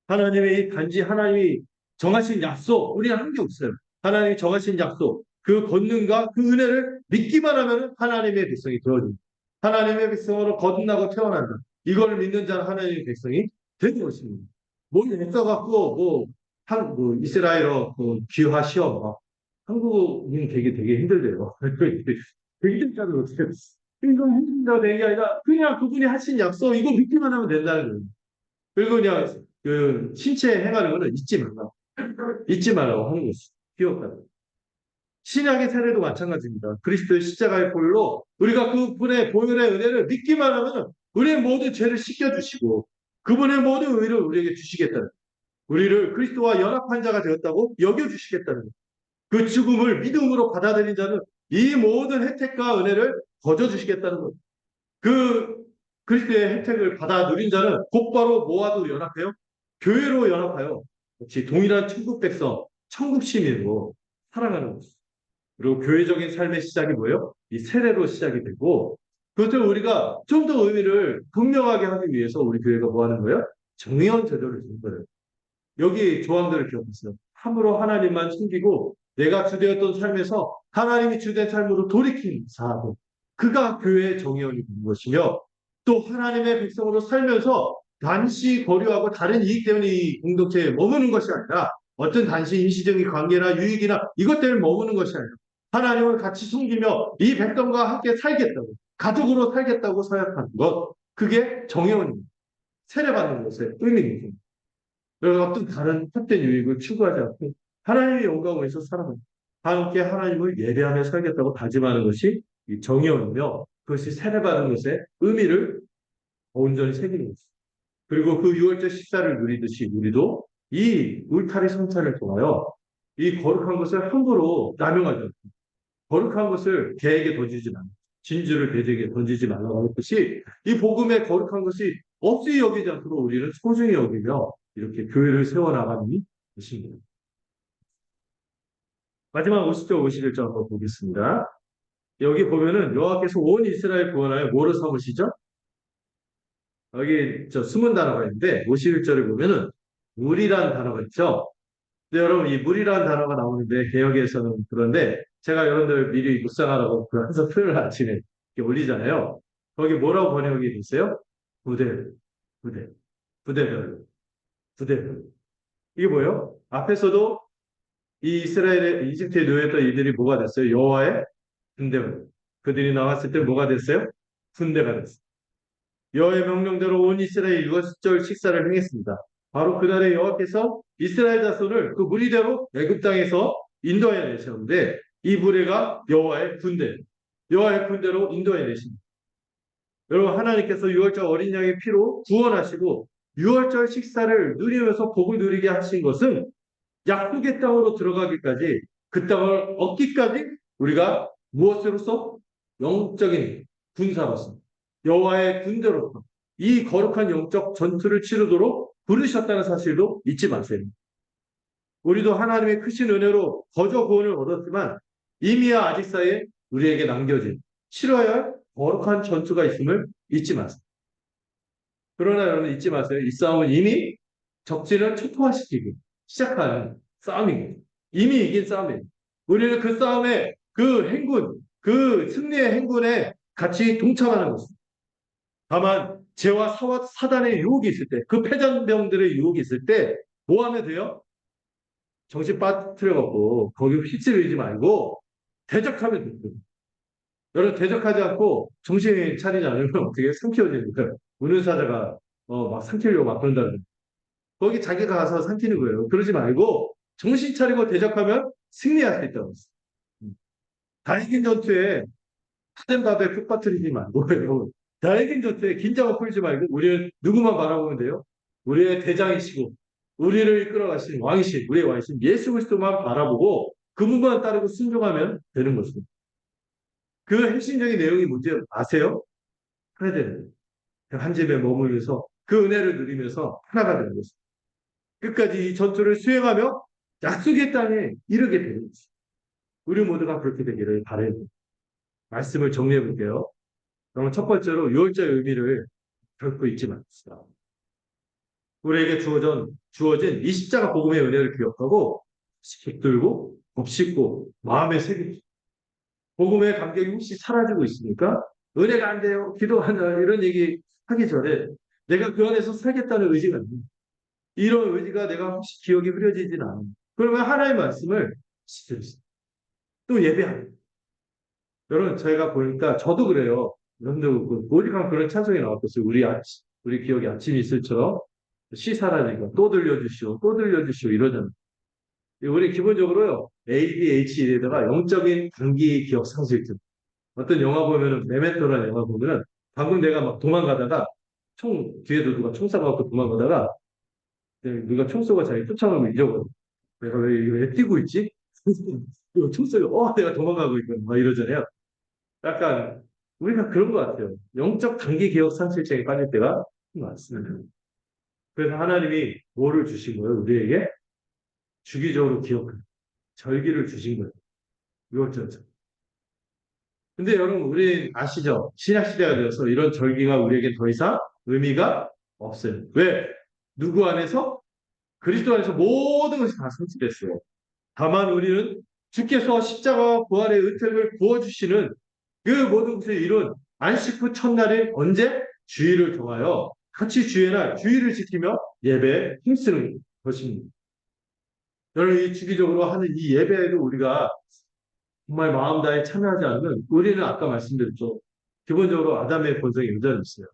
하나님의 단지 하나님이 정하신 약속, 우리는 한 게 없어요. 하나님이 정하신 약속, 그 권능과 그 은혜를 믿기만 하면 하나님의 백성이 되어집니다. 하나님의 백성으로 거듭나고 태어난다. 이걸 믿는 자는 하나님의 백성이 되는 것입니다. 뭘 애써갖고 뭐 이스라엘어 귀화 시험 한국인 되게 힘들대요. 되게 힘들다고 어떻게 이거 힘들다고 되는 게 아니라 그냥 그분이 하신 약속 이거 믿기만 하면 된다는 거예요. 그리고 그냥 그 신체 행하는 거는 잊지 말라고 하는 것이 기억하다. 신약의 세례도 마찬가지입니다. 그리스도의 십자가의 보혈로 우리가 그분의 보혈의 은혜를 믿기만 하면 우리의 모든 죄를 씻겨주시고 그분의 모든 의를 우리에게 주시겠다는 우리를 그리스도와 연합한 자가 되었다고 여겨주시겠다는 그 죽음을 믿음으로 받아들인 자는 이 모든 혜택과 은혜를 거저주시겠다는 것. 그 그리스도의 혜택을 받아 누린 자는 곧바로 뭐와도 연합해요? 교회로 연합하여 같이 동일한 천국 백성, 천국 시민으로 살아가는 것입니다. 그리고 교회적인 삶의 시작이 뭐예요? 이 세례로 시작이 되고 그것을 우리가 좀 더 의미를 분명하게 하기 위해서 우리 교회가 뭐 하는 거예요? 정의원 제도를 주는 거예요. 여기 조항들을 기억했어요. 함으로 하나님만 숨기고 내가 주되었던 삶에서 하나님이 주된 삶으로 돌이킨 사람 그가 교회의 정의원이 되는 것이며 또 하나님의 백성으로 살면서 단시 거류하고 다른 이익 때문에 이 공동체에 머무는 것이 아니라 어떤 단시 일시적인 관계나 유익이나 이것 때문에 머무는 것이 아니라 하나님을 같이 숨기며 이 백성과 함께 살겠다고 가족으로 살겠다고 생각하는 것 그게 정의원입니다. 세례받는 것의 의미입니다. 어떤 다른 헛된 유익을 추구하지 않고 하나님의 영광을 위해서 살아가는 함께 하나님을 예배하며 살겠다고 다짐하는 것이 이 정의원이며 그것이 세례받은 것의 의미를 온전히 새기는 거죠. 그리고 그 유월절 식사를 누리듯이 우리도 이 울타리 성찬을 통하여 이 거룩한 것을 함부로 남용하지 않고 거룩한 것을 개에게 던지지 말고 진주를 돼지에게 던지지 말라고 했듯이 이 복음의 거룩한 것이 없이 여기지 않도록 우리는 소중히 여기며 이렇게 교회를 세워나가는 것입니다. 마지막 50절 51절 한번 보겠습니다. 여기 보면은 여호와께서 온 이스라엘 구원하여 뭐로 삼으시죠? 여기 숨은 단어가 있는데 51절에 보면은 물이라는 단어가 있죠. 근데 여러분 이 물이라는 단어가 나오는데 개역에서는 그런데 제가 여러분들 미리 묵상하라고 그 한서 표현을 아침에 이렇게 올리잖아요. 거기 뭐라고 번역이 됐어요? 부대, 부대, 부대별, 부대별. 이게 뭐예요? 앞에서도 이 이스라엘의 이집트에 놓였던 이들이 뭐가 됐어요? 여호와의 군대가. 그들이 나왔을 때 뭐가 됐어요? 군대가 됐어요. 여호와의 명령대로 온 이스라엘 유월절 식사를 행했습니다. 바로 그날에 여호와께서 이스라엘 자손을 그 무리대로 애굽 땅에서 인도해 내셨는데 이 무리가 여호와의 군대로 인도해 내십니다. 여러분 하나님께서 유월절 어린 양의 피로 구원하시고 유월절 식사를 누리면서 복을 누리게 하신 것은 약속의 땅으로 들어가기까지 그 땅을 얻기까지 우리가 무엇으로서 영적인 군사로서 여호와의 군대로서 이 거룩한 영적 전투를 치르도록 부르셨다는 사실도 잊지 마세요. 우리도 하나님의 크신 은혜로 거저 구원을 얻었지만 이미야 아직 사이에 우리에게 남겨진 치러야 할 거룩한 전투가 있음을 잊지 마세요. 그러나 여러분 잊지 마세요. 이 싸움은 이미 적진을 초토화시키기 시작하는 싸움입니다. 이미 이긴 싸움이에요. 우리는 그 싸움에 그 행군, 그 승리의 행군에 같이 동참하는 것입니다. 다만 죄와 사단의 유혹이 있을 때, 그 패전병들의 유혹이 있을 때 뭐 하면 돼요? 정신 빠뜨려갖고 거기 휩쓸리지 말고 대적하면 됩니다. 여러분 대적하지 않고 정신 차리지 않으면 어떻게 삼키워지는 거예요? 우는 사자가 막 삼키려고 막 그런다는 거기 자기가 가서 삼키는 거예요. 그러지 말고 정신 차리고 대적하면 승리할 수 있다고 했어요. 다이긴 전투에 타된 밥에 푹 빠뜨리지 말고 다이긴 전투에 긴장을 풀지 말고 우리는 누구만 바라보면 돼요? 우리의 대장이시고 우리를 이끌어 가신 왕이신 우리의 왕이신 예수 그리스도만 바라보고 그분만 따르고 순종하면 되는 것입니다. 그 핵심적인 내용이 뭔지 아세요? 해야 되는 거예요. 한 집에 머물면서 그 은혜를 누리면서 하나가 되는 것입니다. 끝까지 이 전투를 수행하며 약속의 땅에 이르게 되는 것입니다. 우리 모두가 그렇게 되기를 바라요. 말씀을 정리해 볼게요. 그럼 첫 번째로 유월절 의미를 결코 잊지 맙시다. 우리에게 주어진 이 십자가 복음의 은혜를 기억하고 붙들고 곱씹고 마음에 새기고 복음의 감격이 혹시 사라지고 있습니까? 은혜가 안 돼요. 기도하나 이런 얘기 하기 전에 내가 그 안에서 살겠다는 의지가 있는 이런 의지가 내가 혹시 기억이 흐려지진 않아요. 그러면 하나의 말씀을 지켜주세요. 또 예배합니다. 여러분 저희가 보니까 저도 그래요. 여러분들 오직한 그런 찬송이 나왔었어요. 우리 기억에 아침 이슬처럼 시 사라지고 또 들려주시오 또 들려주시오 이러잖아요. 우리 기본적으로요 ADHD에다가 영적인 단기 기억 상실증. 어떤 영화 보면은 메멘토라는 영화 보면은 방금 내가 막 도망가다가 뒤에도 누가 총 쏴갖고 도망가다가 누가 총 쏘고 자기 쫓아가면 잊어버려. 내가 왜 뛰고 있지? 이거 총 쏘고 내가 도망가고 있구나 막 이러잖아요. 약간 우리가 그런 것 같아요. 영적 단기 기억 상실증에 빠질 때가 많습니다. 그래서 하나님이 뭐를 주신 거예요? 우리에게 주기적으로 기억하는 절기를 주신 거예요. 유월절. 근데 여러분 우리 아시죠? 신약 시대가 되어서 이런 절기가 우리에게 더 이상 의미가 없어요. 왜? 누구 안에서? 그리스도 안에서 모든 것이 다 성취됐어요. 다만 우리는 주께서 십자가와 부활의 은택을 부어주시는 그 모든 것을 이룬 안식 후 첫날에 언제? 주일을 정하여 같이 주의 날 주일을 지키며 예배에 힘쓰는 것입니다. 여러분 이 주기적으로 하는 이 예배에도 우리가 정말 마음 다해 참여하지 않으면 우리는 아까 말씀드렸죠. 기본적으로 아담의 본성이 여전히 있어요.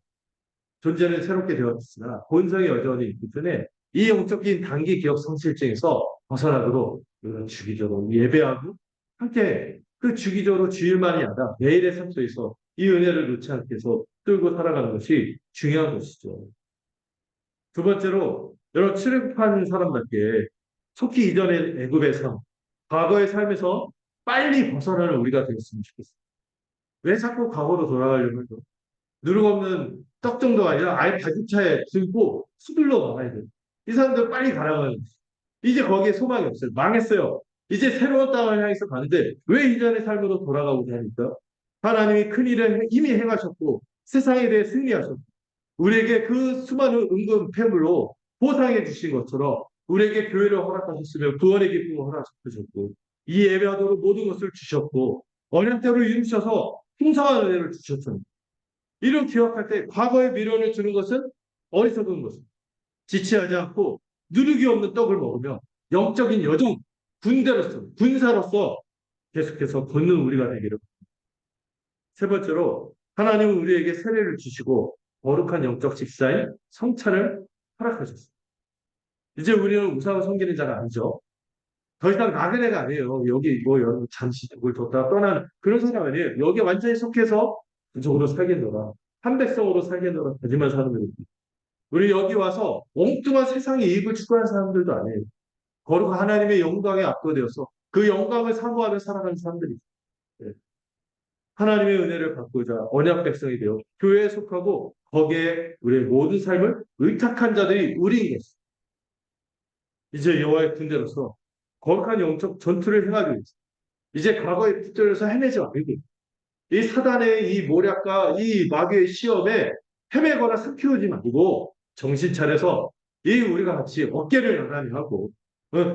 존재는 새롭게 되었으나 본성이 여전히 있기 때문에 이 영적인 단기 기억 상실증에서 벗어나도록 우리가 주기적으로 예배하고 함께 그 주기적으로 주일만이 아니라 매일의 삶 속에서 이 은혜를 놓지 않게 해서 끌고 살아가는 것이 중요한 것이죠. 두 번째로 여러 출애굽한 사람답게 속히 이전의 애굽의 삶, 과거의 삶에서 빨리 벗어나는 우리가 되었으면 좋겠어요. 왜 자꾸 과거로 돌아가려고 하죠? 누룩 없는 떡 정도가 아니라 아예 발주차에 들고 수들러 나가야 돼요. 이 사람들 빨리 가라가는 거예요. 이제 거기에 소망이 없어요. 망했어요. 이제 새로운 땅을 향해서 가는데 왜 이전의 삶으로 돌아가고자 하니까? 하나님이 큰 일을 이미 행하셨고 세상에 대해 승리하셨고 우리에게 그 수많은 은금 폐물로 보상해 주신 것처럼 우리에게 교회를 허락하셨으며 구원의 기쁨을 허락하셨고 이 예배하도록 모든 것을 주셨고 언약대로 이루셔서 풍성한 은혜를 주셨습니다. 이를 기억할 때 과거의 미련을 주는 것은 어리석은 것입니다. 지체하지 않고 누룩이 없는 떡을 먹으며 영적인 여정, 군사로서 계속해서 걷는 우리가 되기를. 세 번째로 하나님은 우리에게 세례를 주시고 거룩한 영적 식사인 성찬을 허락하셨습니다. 이제 우리는 우상을 섬기는 자가 아니죠. 더 이상 나그네가 아니에요. 여기 뭐 여러분 잠시 누굴 뒀다 떠나는 그런 사람 아니에요. 여기 완전히 속해서 그쪽으로 살겠노라. 한 백성으로 살겠노라. 거짓말 사는 거입니다. 우리 여기 와서 엉뚱한 세상의 이익을 추구하는 사람들도 아니에요. 거룩한 하나님의 영광에 압도되어서 그 영광을 사모하며 살아가는 사람들이죠. 예. 하나님의 은혜를 받고자 언약 백성이 되어 교회에 속하고 거기에 우리의 모든 삶을 의탁한 자들이 우리인 것입니다. 이제 여호와의 군대로서 거룩한 영적 전투를 행하기 위해서 이제 과거에 붙들려서 헤매지 말고 이 사단의 이 모략과 이 마귀의 시험에 헤매거나 삼키우지 말고 정신 차려서 이 우리가 같이 어깨를 나란히 하고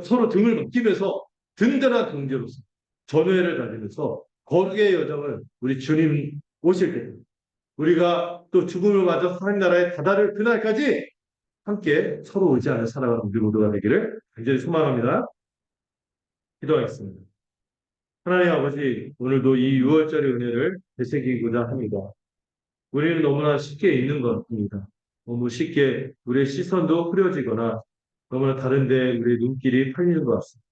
서로 등을 맡기면서 든든한 동지로서 전우회를 다니면서 거룩의 여정을 우리 주님 오실 때 우리가 또 죽음을 맞아서 하나님나라에 다다를 그날까지 함께 서로 의지하며 살아가는 우리 모두가 되기를 간절히 소망합니다. 기도하겠습니다. 하나님 아버지, 오늘도 이 6월절의 은혜를 되새기고자 합니다. 우리는 너무나 쉽게 있는 것 같습니다. 너무 쉽게 우리의 시선도 흐려지거나 너무나 다른데 우리의 눈길이 팔리는 것 같습니다.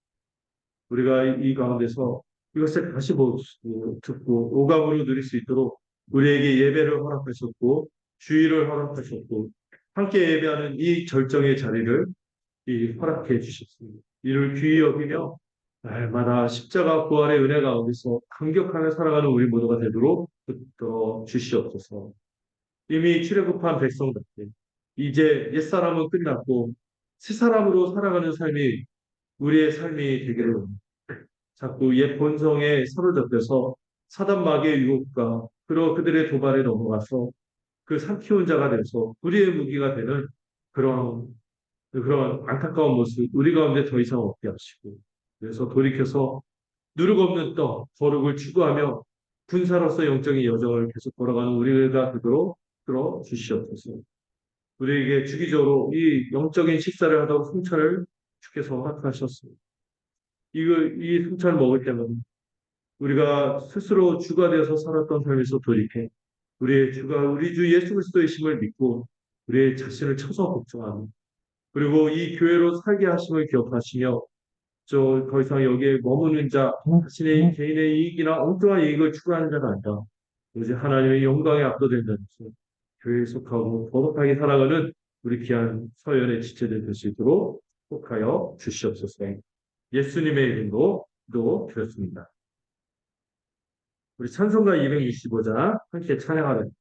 우리가 이 가운데서 이것을 다시 듣고 오감으로 누릴 수 있도록 우리에게 예배를 허락하셨고 주의를 허락하셨고 함께 예배하는 이 절정의 자리를 허락해 주셨습니다. 이를 귀히 여기며 날마다 십자가 부활의 은혜 가운데서 감격하며 살아가는 우리 모두가 되도록 붙들어 주시옵소서. 이미 출애굽한 백성답게 이제 옛사람은 끝났고 새 사람으로 살아가는 삶이 우리의 삶이 되기를 원합니다. 자꾸 옛 본성에 사로잡혀서 사단 마귀의 유혹과 그리고 그들의 도발에 넘어가서 그 삼키운 자가 돼서 우리의 무기가 되는 그런 안타까운 모습 우리 가운데 더 이상 없게 하시고 그래서 돌이켜서 누룩 없는 떡 거룩을 추구하며 군사로서 영적인 여정을 계속 걸어가는 우리가 되도록 들어 주시옵소서. 우리에게 주기적으로 이 영적인 식사를 하도록 성찬을 주께서 허락하셨습니다. 이 성찬을 먹을 때는 우리가 스스로 주가 되어서 살았던 삶에서 돌이켜 우리의 주가 우리 주 예수 그리스도의 심을 믿고 우리의 자신을 쳐서 복종하는 그리고 이 교회로 살게 하심을 기억하시며 더 이상 여기에 머무는 자 자신의 개인의 이익이나 엉뚱한 이익을 추구하는 자가 아니라 오직 하나님의 영광에 압도된다는 것을 교회에 속하고 거룩하게 살아가는 우리 귀한 서연의 지체들 될 수 있도록 축복하여 주시옵소서. 예수님의 이름으로 기도드렸습니다. 우리 찬송가 265장 함께 찬양하겠습니다.